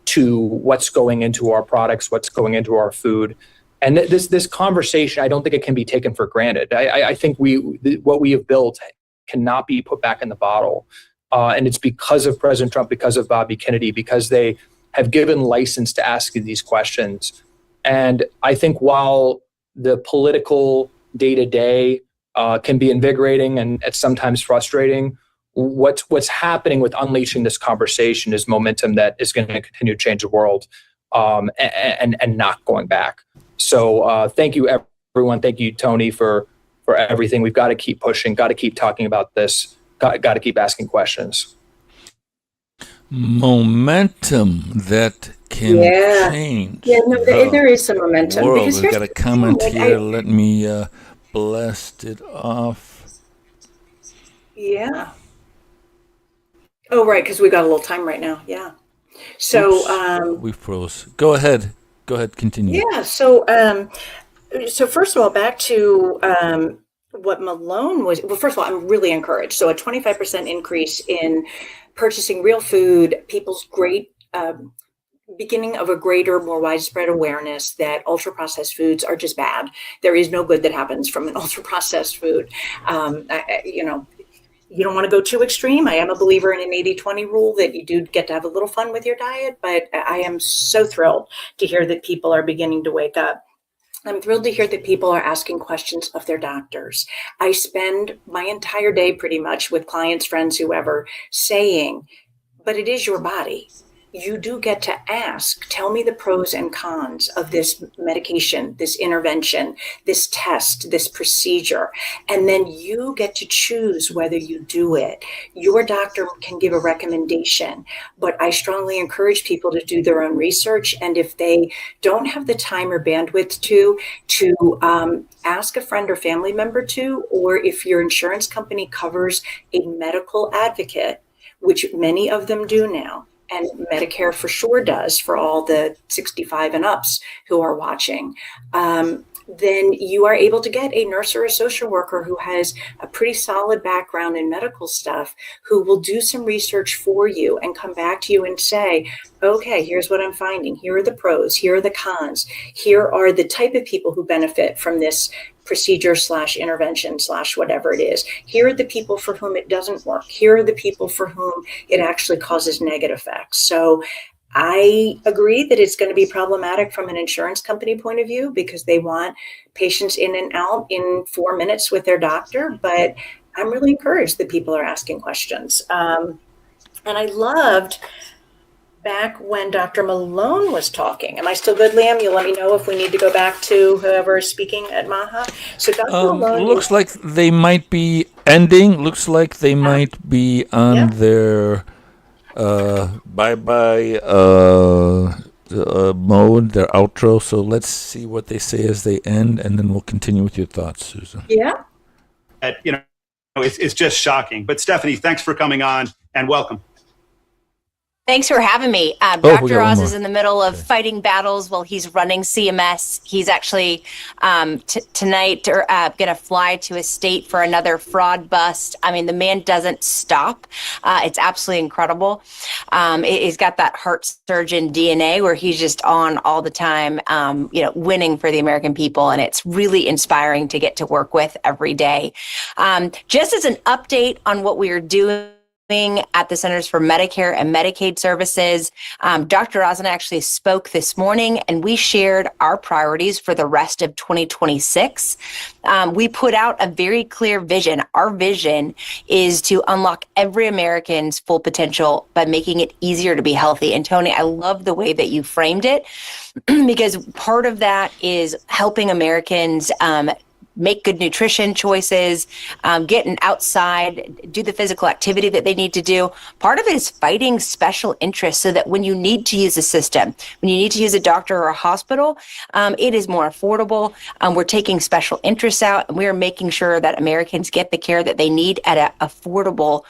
to what's going into our products, what's going into our food. And this conversation, I don't think it can be taken for granted. I think what we have built cannot be put back in the bottle. And it's because of President Trump, because of Bobby Kennedy, because they have given license to ask these questions. And I think while the political day-to-day can be invigorating and it's sometimes frustrating, what's happening with unleashing this conversation is momentum that is going to continue to change the world, and not going back. So thank you, everyone. Thank you, Tony, for everything. We've got to keep pushing, got to keep talking about this, got to keep asking questions. Momentum that can change. Yeah, no, there is some momentum. World. Because We've got a comment here. Let me blast it off. Yeah. Oh, right, because we got a little time right now. Yeah. So we froze. Go ahead. Continue. Yeah. So first of all, back to what Malone was. Well, first of all, I'm really encouraged. So a 25% increase in purchasing real food, people's great beginning of a greater, more widespread awareness that ultra processed foods are just bad. There is no good that happens from an ultra processed food. You don't want to go too extreme. I am a believer in an 80-20 rule that you do get to have a little fun with your diet, but I am so thrilled to hear that people are beginning to wake up. I'm thrilled to hear that people are asking questions of their doctors. I spend my entire day pretty much with clients, friends, whoever, saying, but it is your body. You do get to ask, tell me the pros and cons of this medication, this intervention, this test, this procedure, and then you get to choose whether you do it. Your doctor can give a recommendation, but I strongly encourage people to do their own research. And if they don't have the time or bandwidth to ask a friend or family member to, or if your insurance company covers a medical advocate, which many of them do now, and Medicare for sure does for all the 65 and ups who are watching, then you are able to get a nurse or a social worker who has a pretty solid background in medical stuff, who will do some research for you and come back to you and say, okay, here's what I'm finding. Here are the pros. Here are the cons. Here are the type of people who benefit from this procedure / intervention / whatever it is. Here are the people for whom it doesn't work. Here are the people for whom it actually causes negative effects. So I agree that it's going to be problematic from an insurance company point of view because they want patients in and out in 4 minutes with their doctor. But I'm really encouraged that people are asking questions. And I loved back when Dr. Malone was talking. Am I still good, Liam? You'll let me know if we need to go back to whoever is speaking at MAHA. So Dr. Malone looks like they might be ending. Looks like they might be on their bye-bye mode, their outro. So let's see what they say as they end, and then we'll continue with your thoughts, Susan. Yeah. It's just shocking. But Stephanie, thanks for coming on and welcome. Thanks for having me. Dr. Oz is in the middle of fighting battles while he's running CMS. He's actually tonight going to fly to a state for another fraud bust. I mean, the man doesn't stop. It's absolutely incredible. He's got that heart surgeon DNA where he's just on all the time, winning for the American people. And it's really inspiring to get to work with every day. Just as an update on what we are doing at the Centers for Medicare and Medicaid Services. Dr. Oz and I actually spoke this morning and we shared our priorities for the rest of 2026. We put out a very clear vision. Our vision is to unlock every American's full potential by making it easier to be healthy. And Tony, I love the way that you framed it because part of that is helping Americans make good nutrition choices, getting outside, do the physical activity that they need to do. Part of it is fighting special interests so that when you need to use a system, when you need to use a doctor or a hospital, it is more affordable. We're taking special interests out and we're making sure that Americans get the care that they need at an affordable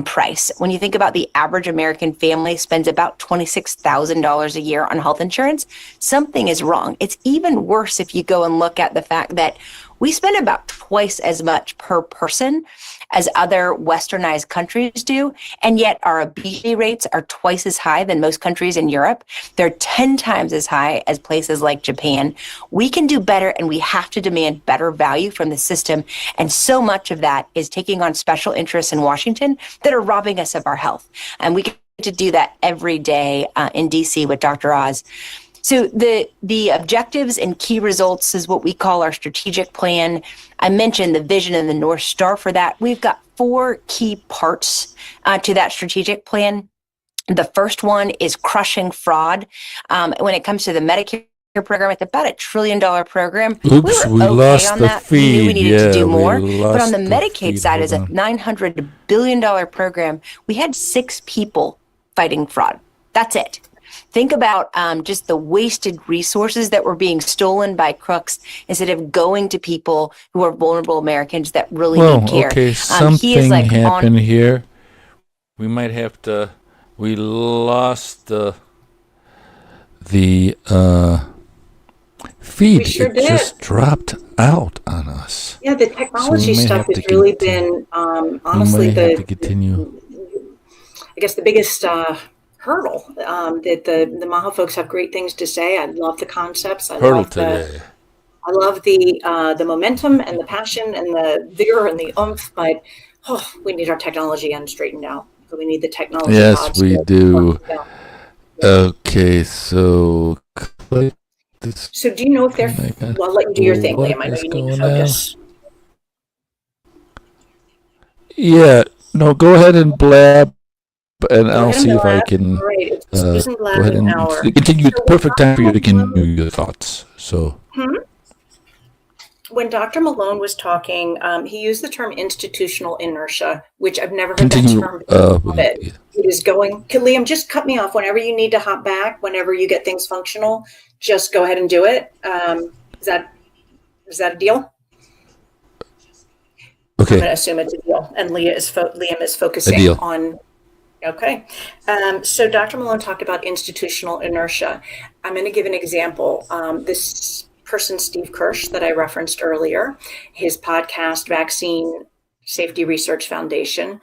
price. When you think about the average American family spends about $26,000 a year on health insurance, something is wrong. It's even worse if you go and look at the fact that We spend about twice as much per person as other westernized countries do, and yet our obesity rates are twice as high than most countries in Europe. They're 10 times as high as places like Japan. We can do better, and we have to demand better value from the system, and so much of that is taking on special interests in Washington that are robbing us of our health. And we get to do that every day in DC with Dr. Oz. So the objectives and key results is what we call our strategic plan. I mentioned the vision and the North Star for that. We've got 4 key parts to that strategic plan. The first one is crushing fraud. When it comes to the Medicare program, it's about $1 trillion program. Oops, we lost the feed. We knew we needed to do more. But on the the Medicaid feed. side, Hold is a on. $900 billion program. We had 6 people fighting fraud. That's it. Think about just the wasted resources that were being stolen by crooks instead of going to people who are vulnerable Americans that really need care. Okay, something happened here. We might have to. We lost the feed. We sure it did. just dropped out on us. Yeah, the technology may stuff have has to really been, honestly, we might have to continue. I guess the biggest hurdle. That the MAHA folks have great things to say. I love the concepts. I love the momentum and the passion and the vigor and the oomph. But we need our technology end straightened out. So we need the technology. Yes, we do. Okay, so click this. So do you know if they're? Well, I'll let you do your thing, Liam. I know you need to focus. Yeah, no, go ahead and blab, and I'll see if I can go ahead and continue. Perfect time for you to continue your thoughts. So. When Dr. Malone was talking, he used the term institutional inertia, which I've never heard that term before. It is going. Liam, just cut me off whenever you need to hop back. Whenever you get things functional, just go ahead and do it. Is that a deal? Okay. I'm going to assume it's a deal, and Liam is focusing on. Okay. So Dr. Malone talked about institutional inertia. I'm going to give an example. This person, Steve Kirsch, that I referenced earlier, his podcast, Vaccine Safety Research Foundation.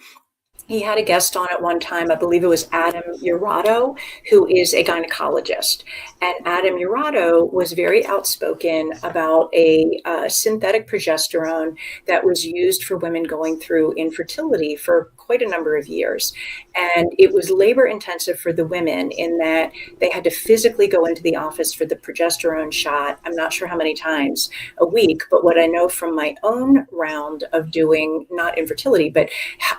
He had a guest on at one time, I believe it was Adam Urato, who is a gynecologist. And Adam Urato was very outspoken about a synthetic progesterone that was used for women going through infertility for quite a number of years. And it was labor intensive for the women in that they had to physically go into the office for the progesterone shot. I'm not sure how many times a week, but what I know from my own round of doing, not infertility, but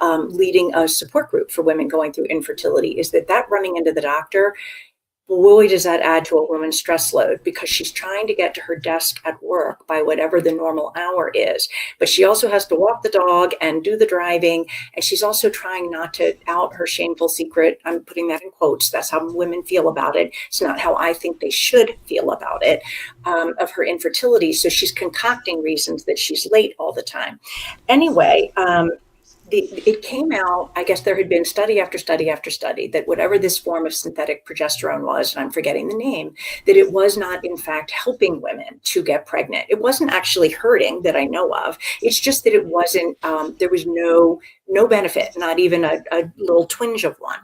leading a support group for women going through infertility is that running into the doctor, boy, does that add to a woman's stress load because she's trying to get to her desk at work by whatever the normal hour is. But she also has to walk the dog and do the driving. And she's also trying not to out her shameful secret. I'm putting that in quotes. That's how women feel about it. It's not how I think they should feel about it, of her infertility. So she's concocting reasons that she's late all the time. Anyway, it came out, I guess there had been study after study after study that whatever this form of synthetic progesterone was, and I'm forgetting the name, that it was not in fact helping women to get pregnant. It wasn't actually hurting that I know of. It's just that it wasn't, there was no benefit, not even a little twinge of one.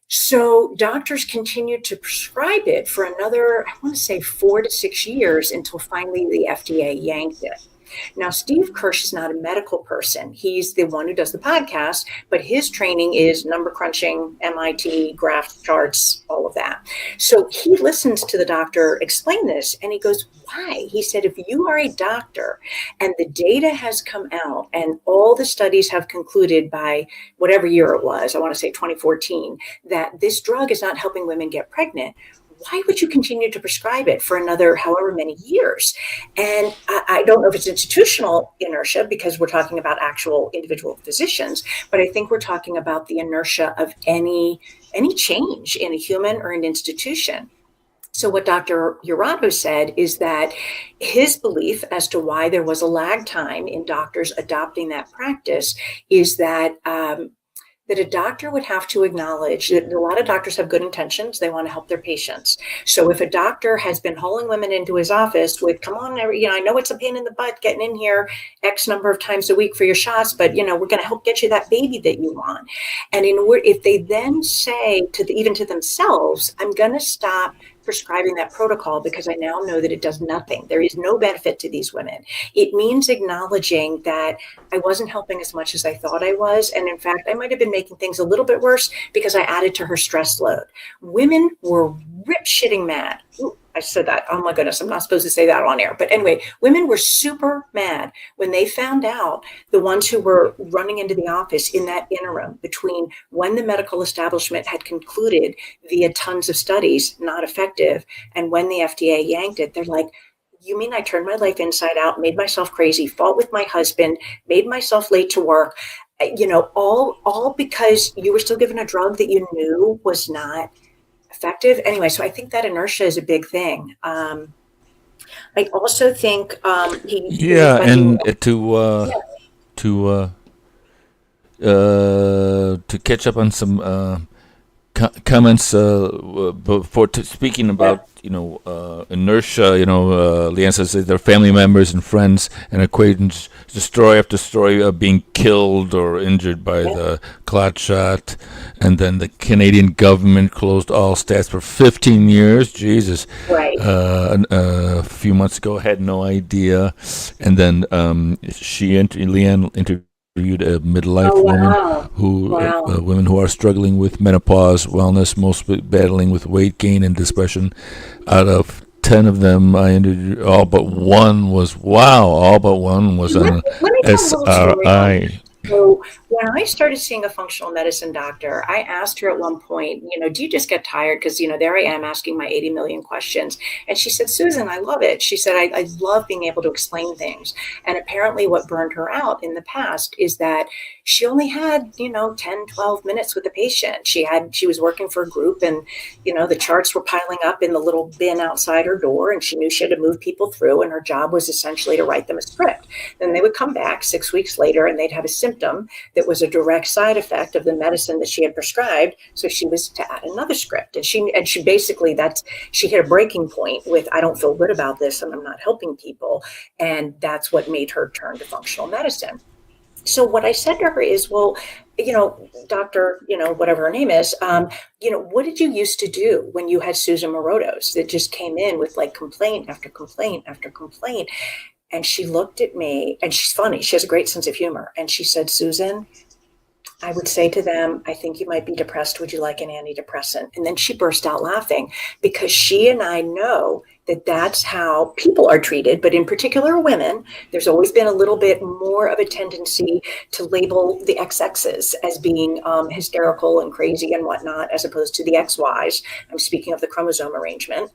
So doctors continued to prescribe it for another, I want to say 4 to 6 years until finally the FDA yanked it. Now, Steve Kirsch is not a medical person. He's the one who does the podcast, but his training is number crunching, MIT, graph charts, all of that. So he listens to the doctor explain this and he goes, why? He said, if you are a doctor and the data has come out and all the studies have concluded by whatever year it was, I want to say 2014, that this drug is not helping women get pregnant, why would you continue to prescribe it for another however many years? And I don't know if it's institutional inertia because we're talking about actual individual physicians, but I think we're talking about the inertia of any change in a human or an institution. So what Dr. Urato said is that his belief as to why there was a lag time in doctors adopting that practice is that that a doctor would have to acknowledge that a lot of doctors have good intentions. They want to help their patients. So if a doctor has been hauling women into his office with, come on, I know it's a pain in the butt getting in here X number of times a week for your shots, but we're going to help get you that baby that you want. And if they then say even to themselves, I'm going to stop prescribing that protocol because I now know that it does nothing. There is no benefit to these women. It means acknowledging that I wasn't helping as much as I thought I was. And in fact, I might have been making things a little bit worse because I added to her stress load. Women were rip-shitting mad. Ooh, I said that. Oh my goodness, I'm not supposed to say that on air. But anyway, women were super mad when they found out, the ones who were running into the office in that interim between when the medical establishment had concluded via tons of studies not effective and when the FDA yanked it. They're like, you mean I turned my life inside out, made myself crazy, fought with my husband, made myself late to work, all because you were still given a drug that you knew was not effective. Anyway, so I think that inertia is a big thing. I also think to catch up on some comments before speaking about inertia. Leanne says that their family members and friends and acquaintances, story after story, being killed or injured by the clot shot, and then the Canadian government closed all stats for 15 years. Jesus, right? A few months ago, I had no idea, and then Leanne interviewed a midlife women who are struggling with menopause, wellness, mostly battling with weight gain and depression. Out of 10 of them I interviewed, all but one was on SRI. So when I started seeing a functional medicine doctor, I asked her at one point, do you just get tired? Because, there I am asking my 80 million questions. And she said, Susan, I love it. She said, I love being able to explain things. And apparently what burned her out in the past is that she only had, 10, 12 minutes with the patient. She was working for a group and, the charts were piling up in the little bin outside her door. And she knew she had to move people through. And her job was essentially to write them a script. Then they would come back 6 weeks later and they'd have a symptom that was a direct side effect of the medicine that she had prescribed. So she was to add another script. And she basically, she hit a breaking point with, I don't feel good about this and I'm not helping people. And that's what made her turn to functional medicine. So what I said to her is, well, doctor, whatever her name is, what did you used to do when you had Susan Morotos that just came in with like complaint after complaint after complaint? And she looked at me, and she's funny. She has a great sense of humor. And she said, Susan, I would say to them, I think you might be depressed. Would you like an antidepressant? And then she burst out laughing because she and I know that that's how people are treated. But in particular, women, there's always been a little bit more of a tendency to label the XXs as being hysterical and crazy and whatnot, as opposed to the XYs. I'm speaking of the chromosome arrangement.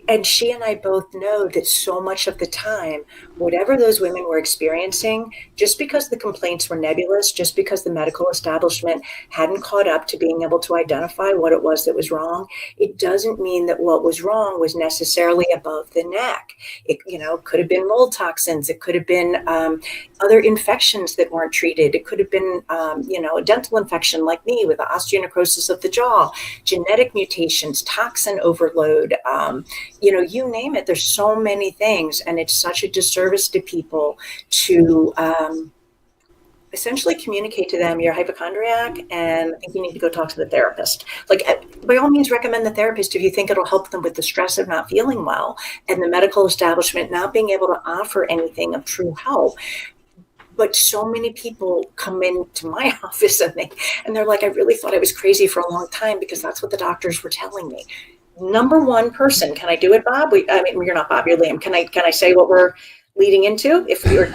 And she and I both know that so much of the time, whatever those women were experiencing, just because the complaints were nebulous, just because the medical establishment hadn't caught up to being able to identify what it was that was wrong, it doesn't mean that what was wrong was necessarily above the neck. It, could have been mold toxins. It could have been other infections that weren't treated. It could have been, a dental infection like me with the osteonecrosis of the jaw, genetic mutations, toxin overload, you name it. There's so many things, and it's such a disservice to people to essentially communicate to them, you're a hypochondriac, and I think you need to go talk to the therapist. Like, by all means, recommend the therapist if you think it'll help them with the stress of not feeling well and the medical establishment not being able to offer anything of true help. But so many people come into my office and they're like, I really thought I was crazy for a long time because that's what the doctors were telling me. Number one person, can I do it, Bob? You're not Bob, you're Liam. Can I say what we're leading into? If we were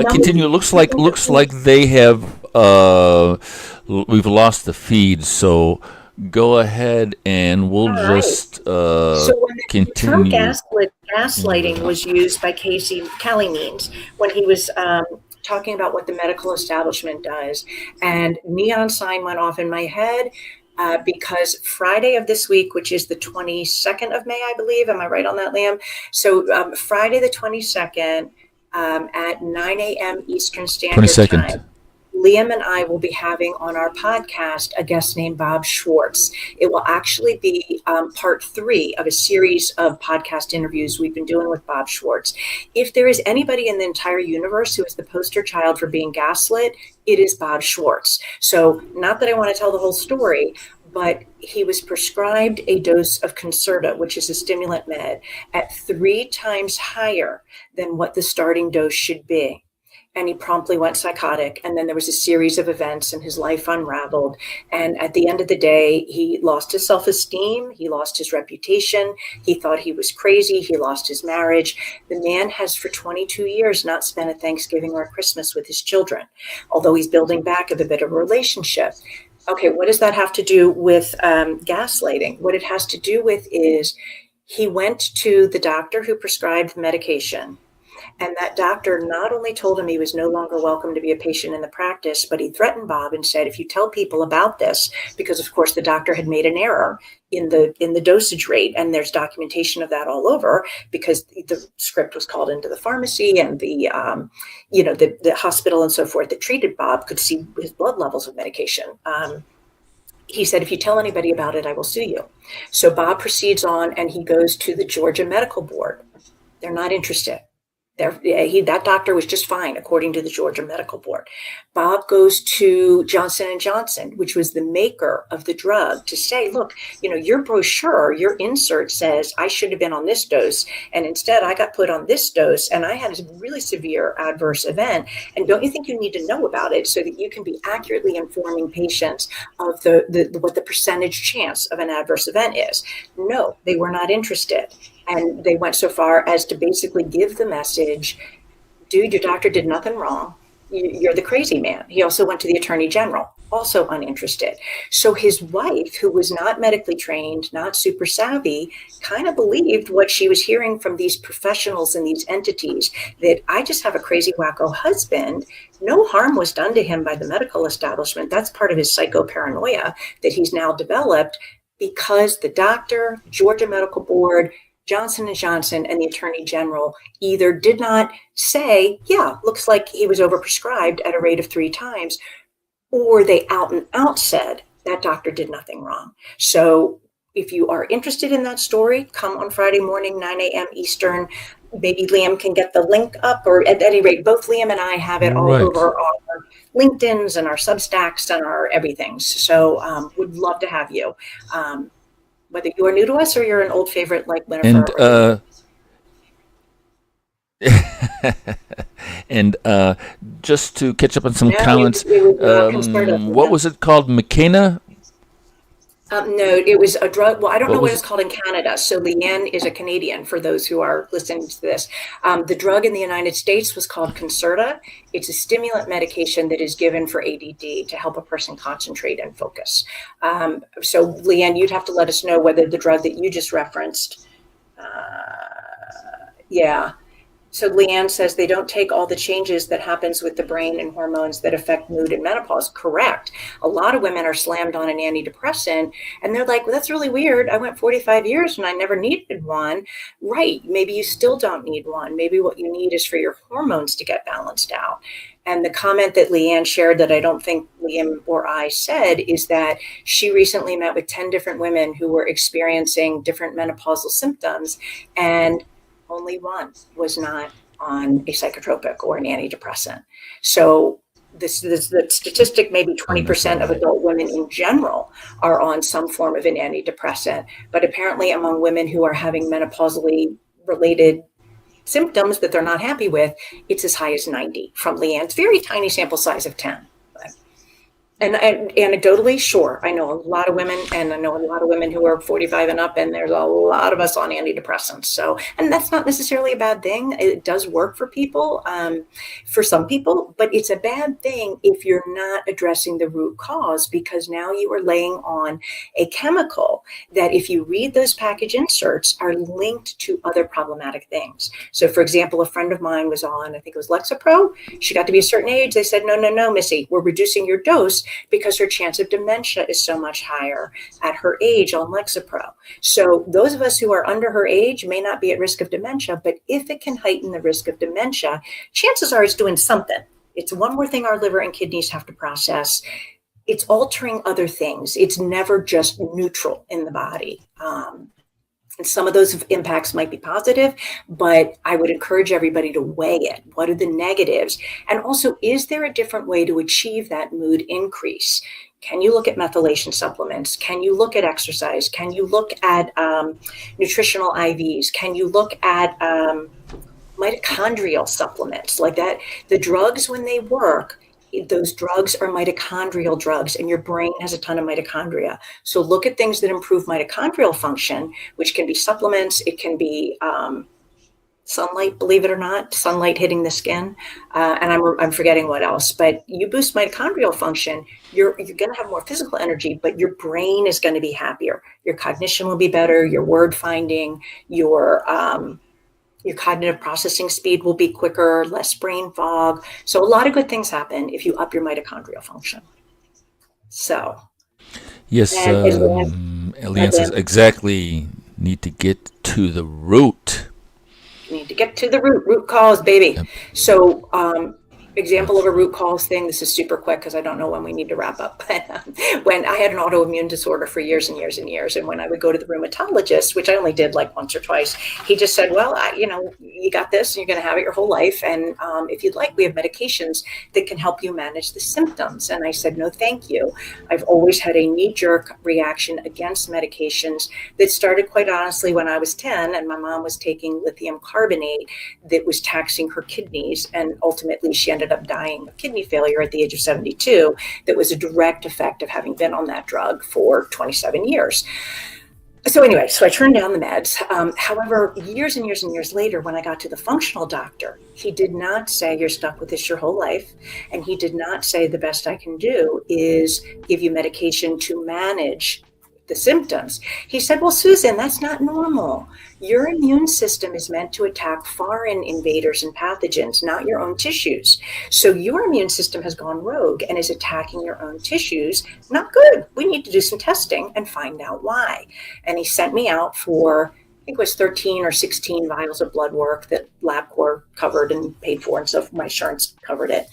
continue. Looks like they have we've lost the feed, so go ahead and we'll just so when continue. Trump gaslighting was used by Callie Means when he was talking about what the medical establishment does, and neon sign went off in my head. Because Friday of this week, which is the 22nd of May, I believe. Am I right on that, Liam? So Friday the 22nd at 9 a.m. Eastern Standard Time. Liam and I will be having on our podcast a guest named Bob Schwartz. It will actually be part 3 of a series of podcast interviews we've been doing with Bob Schwartz. If there is anybody in the entire universe who is the poster child for being gaslit, it is Bob Schwartz. So not that I want to tell the whole story, but he was prescribed a dose of Concerta, which is a stimulant med, at 3 times higher than what the starting dose should be. And he promptly went psychotic. And then there was a series of events and his life unraveled. And at the end of the day, he lost his self-esteem. He lost his reputation. He thought he was crazy. He lost his marriage. The man has for 22 years not spent a Thanksgiving or a Christmas with his children, although he's building back a bit of a relationship. Okay, what does that have to do with gaslighting? What it has to do with is he went to the doctor who prescribed the medication, and that doctor not only told him he was no longer welcome to be a patient in the practice, but he threatened Bob and said, if you tell people about this, because of course the doctor had made an error in the dosage rate, and there's documentation of that all over, because the script was called into the pharmacy, and the hospital and so forth that treated Bob could see his blood levels of medication. He said, if you tell anybody about it, I will sue you. So Bob proceeds on and he goes to the Georgia Medical Board. They're not interested. That doctor was just fine, according to the Georgia Medical Board. Bob goes to Johnson & Johnson, which was the maker of the drug, to say, look, your brochure, your insert says I should have been on this dose, and instead I got put on this dose, and I had a really severe adverse event. And don't you think you need to know about it so that you can be accurately informing patients of what the percentage chance of an adverse event is? No, they were not interested. And they went so far as to basically give the message, dude, your doctor did nothing wrong. You're the crazy man. He also went to the attorney general, also uninterested. So his wife, who was not medically trained, not super savvy, kind of believed what she was hearing from these professionals and these entities, that I just have a crazy wacko husband. No harm was done to him by the medical establishment. That's part of his psychoparanoia that he's now developed, because the doctor, Georgia Medical Board, Johnson & Johnson, and the Attorney General either did not say, yeah, looks like he was overprescribed at a rate of 3 times, or they out and out said that doctor did nothing wrong. So if you are interested in that story, come on Friday morning, 9 a.m. Eastern. Maybe Liam can get the link up, or at any rate, both Liam and I have it all over our LinkedIns and our Substacks and our everything. So would love to have you. Whether you are new to us or you're an old favorite like Winifred. And just to catch up on some comments, what was it called? McKenna? No, it was a drug. Well, I don't know what it's called in Canada. So Leanne is a Canadian, for those who are listening to this. The drug in the United States was called Concerta. It's a stimulant medication that is given for ADD to help a person concentrate and focus. So Leanne, you'd have to let us know whether the drug that you just referenced. Yeah. So Leanne says they don't take all the changes that happens with the brain and hormones that affect mood and menopause. Correct. A lot of women are slammed on an antidepressant and they're like, well, that's really weird. I went 45 years and I never needed one. Right. Maybe you still don't need one. Maybe what you need is for your hormones to get balanced out. And the comment that Leanne shared that I don't think Liam or I said is that she recently met with 10 different women who were experiencing different menopausal symptoms, and only one was not on a psychotropic or an antidepressant. So the statistic, maybe 20% of adult women in general are on some form of an antidepressant, but apparently among women who are having menopausally related symptoms that they're not happy with, it's as high as 90 from Leanne's very tiny sample size of 10. And anecdotally, sure, I know a lot of women, and I know a lot of women who are 45 and up, and there's a lot of us on antidepressants. So, and that's not necessarily a bad thing. It does work for people, for some people, but it's a bad thing if you're not addressing the root cause, because now you are laying on a chemical that, if you read those package inserts, are linked to other problematic things. So, for example, a friend of mine was on, I think it was Lexapro. She got to be a certain age. They said, no, Missy, we're reducing your dose because her chance of dementia is so much higher at her age on Lexapro. So those of us who are under her age may not be at risk of dementia, but if it can heighten the risk of dementia, chances are it's doing something. It's one more thing our liver and kidneys have to process. It's altering other things. It's never just neutral in the body. And some of those impacts might be positive, but I would encourage everybody to weigh it. What are the negatives? And also, is there a different way to achieve that mood increase? Can you look at methylation supplements? Can you look at exercise? Can you look at nutritional IVs? Can you look at mitochondrial supplements like that? The drugs, when they work, those drugs are mitochondrial drugs, and your brain has a ton of mitochondria. So look at things that improve mitochondrial function, which can be supplements. It can be sunlight, believe it or not, sunlight hitting the skin. And I'm forgetting what else, but you boost mitochondrial function, you're going to have more physical energy, but your brain is going to be happier. Your cognition will be better. Your word finding, your cognitive processing speed will be quicker, less brain fog. So a lot of good things happen if you up your mitochondrial function. So. Yes, Leanne says exactly, need to get to the root. You need to get to the root cause, baby. Yep. So example of a root cause thing, this is super quick because I don't know when we need to wrap up. When I had an autoimmune disorder for years and years and years, and when I would go to the rheumatologist, which I only did like once or twice, he just said, well, you got this and you're going to have it your whole life. And if you'd like, we have medications that can help you manage the symptoms. And I said, no, thank you. I've always had a knee-jerk reaction against medications that started, quite honestly, when I was 10 and my mom was taking lithium carbonate that was taxing her kidneys. And ultimately, she ended up dying of kidney failure at the age of 72. That was a direct effect of having been on that drug for 27 years. So anyway, so I turned down the meds. However, years and years and years later, when I got to the functional doctor, he did not say you're stuck with this your whole life. And he did not say the best I can do is give you medication to manage the symptoms. He said, well, Susan, that's not normal. Your immune system is meant to attack foreign invaders and pathogens, not your own tissues. So your immune system has gone rogue and is attacking your own tissues. Not good. We need to do some testing and find out why. And he sent me out for, I think it was 13 or 16 vials of blood work that LabCorp covered and paid for, and so my insurance covered it.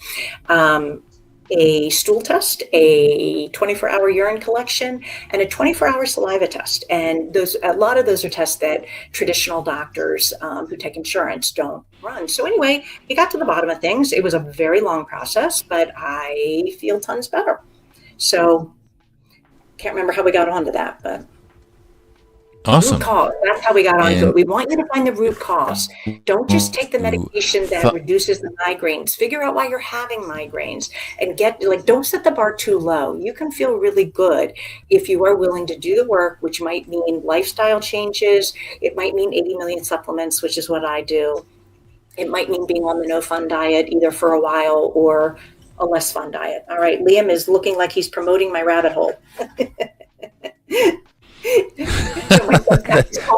A stool test, a 24-hour urine collection, and a 24-hour saliva test. And a lot of those are tests that traditional doctors who take insurance don't run. So anyway, we got to the bottom of things. It was a very long process, but I feel tons better. So can't remember how we got onto that, but awesome. Root cause. That's how we got onto it. We want you to find the root cause. Don't just take the medication that reduces the migraines. Figure out why you're having migraines and don't set the bar too low. You can feel really good if you are willing to do the work, which might mean lifestyle changes. It might mean 80 million supplements, which is what I do. It might mean being on the no fun diet either for a while or a less fun diet. All right. Liam is looking like he's promoting my rabbit hole.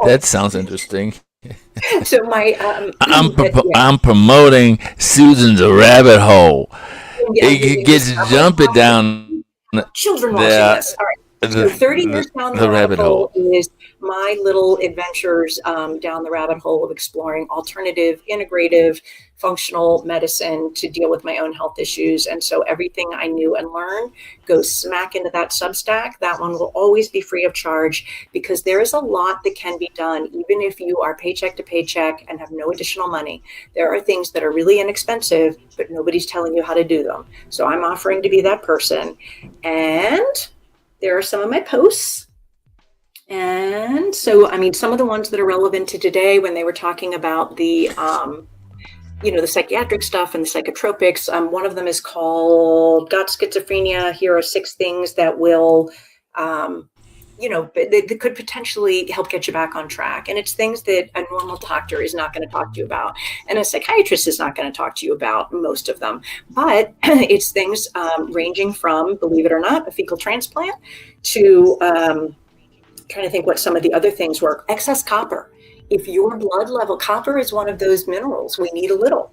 That sounds interesting. So I'm promoting Susan's rabbit hole. It gets jumping down. Children watching this. All right. So 30 years down the rabbit hole is my little adventures down the rabbit hole of exploring alternative, integrative, functional medicine to deal with my own health issues. And so everything I knew and learned goes smack into that Substack. That one will always be free of charge because there is a lot that can be done, even if you are paycheck to paycheck and have no additional money. There are things that are really inexpensive, but nobody's telling you how to do them. So I'm offering to be that person. And there are some of my posts. And so, some of the ones that are relevant to today when they were talking about the, the psychiatric stuff and the psychotropics, one of them is called Got Schizophrenia. Here are 6 things that will, they could potentially help get you back on track. And it's things that a normal doctor is not going to talk to you about. And a psychiatrist is not going to talk to you about, most of them. But it's things ranging from, believe it or not, a fecal transplant to trying to think what some of the other things were. Excess copper. If your blood level, copper is one of those minerals. We need a little.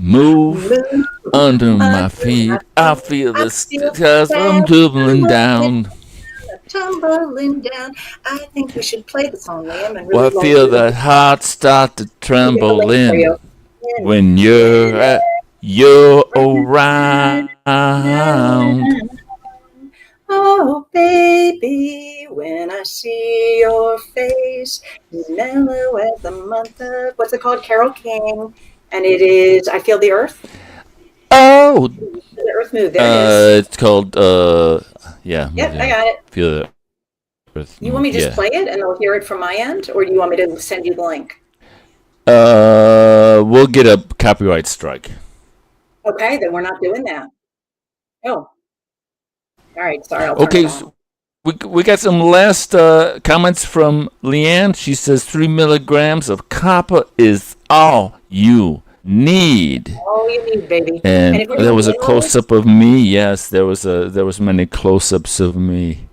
Move under my feet. I feel the stars from tumbling down. Tumbling down. I think we should play the song, Liam, and Well, really I feel the heart start to tremble in when you're around. Oh, baby, when I see your face, mellow as the month of, what's it called? Carole King. And it is, I Feel the Earth. Oh, The Earth Move. There it is. it's called, yeah. Yep, I got it. Feel the Earth. You want me to just play it and they'll hear it from my end? Or do you want me to send you the link? We'll get a copyright strike. Okay, then we're not doing that. Oh. All right, sorry. I'll turn Okay, it off. so we got some last comments from Leanne. She says 3 milligrams of copper is all you need. All you need, baby. And if you're there was a mineralist- close up of me. Yes, there was many close ups of me.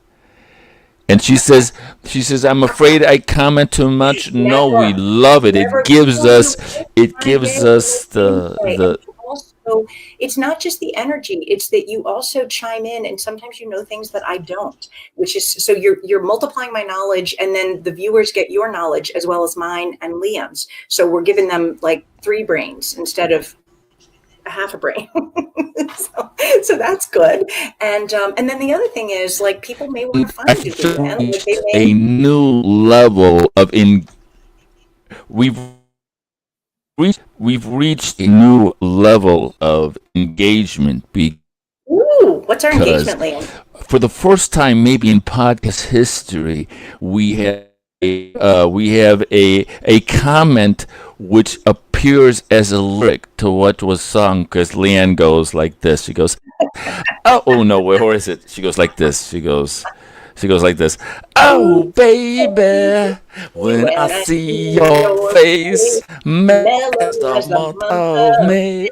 And she says, I'm afraid I comment too much. No, we love it. It gives us the Also, it's not just the energy, it's that you also chime in, and sometimes you know things that I don't, which is, so you're multiplying my knowledge, and then the viewers get your knowledge as well as mine and Liam's. So we're giving them like 3 brains instead of a half a brain. so that's good. And then the other thing is, like, people may want to find you, Leanne. Like, they may- a new level of we've reached a new level of engagement Ooh, what's our engagement, Liam? for the first time maybe in podcast history we have a comment which appears as a lyric to what was sung, because Leanne goes like this. She goes, oh no, where is it? She goes like this. She goes like this. Oh, baby, when I see your face, mellow as the month of May.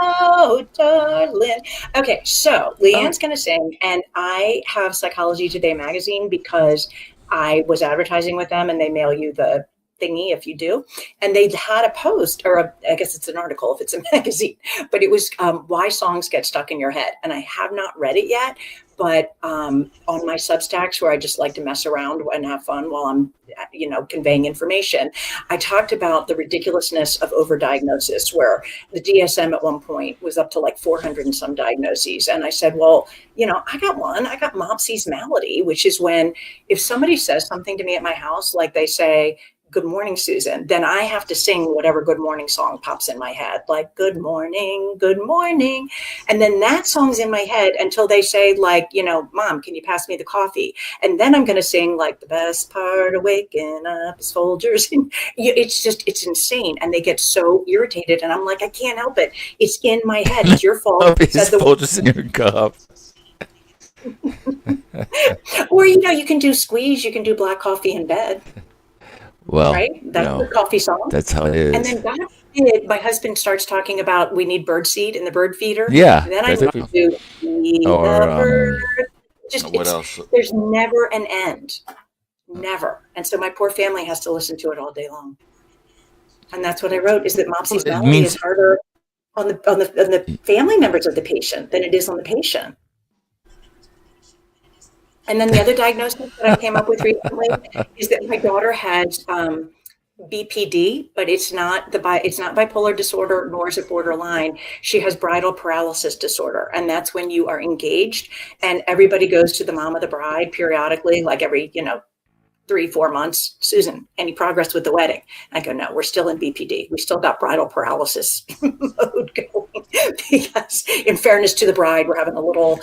Oh, darling. Okay, so Leanne's going to sing, and I have Psychology Today magazine because I was advertising with them, and they mail you the thingy if you do. And they had a post, or I guess it's an article if it's a magazine, but it was why songs get stuck in your head. And I have not read it yet, but on my Substacks, where I just like to mess around and have fun while I'm, conveying information, I talked about the ridiculousness of overdiagnosis, where the DSM at one point was up to like 400 and some diagnoses. And I said, well, I got one. I got Mopsy's malady, which is when if somebody says something to me at my house, like they say, "Good morning, Susan," then I have to sing whatever good morning song pops in my head, like "Good morning, good morning." And then that song's in my head until they say, like, "Mom, can you pass me the coffee?" And then I'm going to sing like "The best part of waking up is Folgers." It's insane. And they get so irritated. And I'm like, I can't help it. It's in my head. It's your fault. It's Folgers in your cup. Or, you can do Squeeze. You can do Black Coffee in bed. Well, right? That's the coffee song. That's how it is. And then God forbid, my husband starts talking about we need bird seed in the bird feeder. Yeah. And then I go to bird. What else? There's never an end. Never. And so my poor family has to listen to it all day long. And that's what I wrote, is that Mopsy's malady is harder on the family members of the patient than it is on the patient. And then the other diagnosis that I came up with recently is that my daughter has BPD, but it's not bipolar disorder, nor is it borderline. She has bridal paralysis disorder, and that's when you are engaged, and everybody goes to the mom of the bride periodically, like every 3-4 months. "Susan, any progress with the wedding?" I go, "No, we're still in BPD. We still got bridal paralysis mode going." Because, in fairness to the bride, we're having a little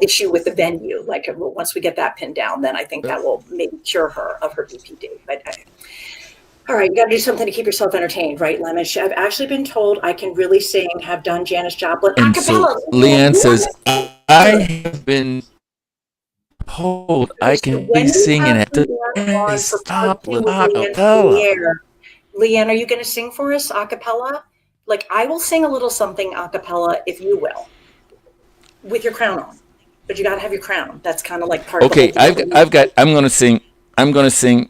issue with the venue. Like, once we get that pinned down, then I think that will maybe cure her of her BPD. But all right, you got to do something to keep yourself entertained, right, Lemish? I've actually been told I can really sing, have done Janis Joplin a And cappella. so Leanne says, I have been told I can be singing at the stop with acapella. Leanne, are you going to sing for us a cappella? Like, I will sing a little something a cappella, if you will, with your crown on. But you got to have your crown. That's kind of like part of the Okay, I'm going to sing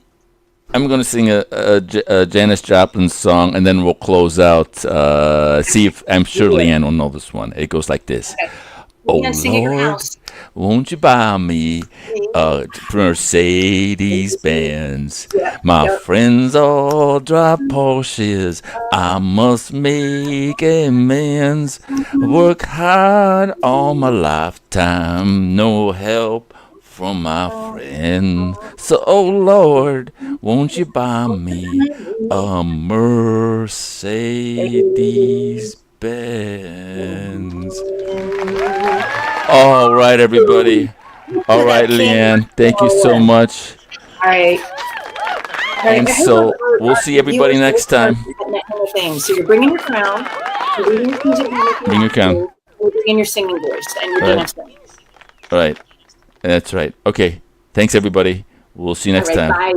I'm going to sing a Janis Joplin song, and then we'll close out. See if I'm sure Leanne will know this one. It goes like this. Okay. Oh, You gotta sing at your Lord, house. won't you buy me a Mercedes Benz? My friends all drive Porsches. I must make amends. Work hard all my lifetime. No help from my friend. So, oh Lord, won't you buy me a Mercedes Benz? All right, everybody. All right, Leanne. Thank you so much. All right. And so we'll see everybody next time. So you're bringing your crown, you're reading your keys at home, Bring your crown. you're bringing your singing voice, and you're doing next time. All right. That's right. Okay. Thanks, everybody. We'll see you next time. Bye.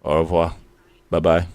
Au revoir. Bye-bye.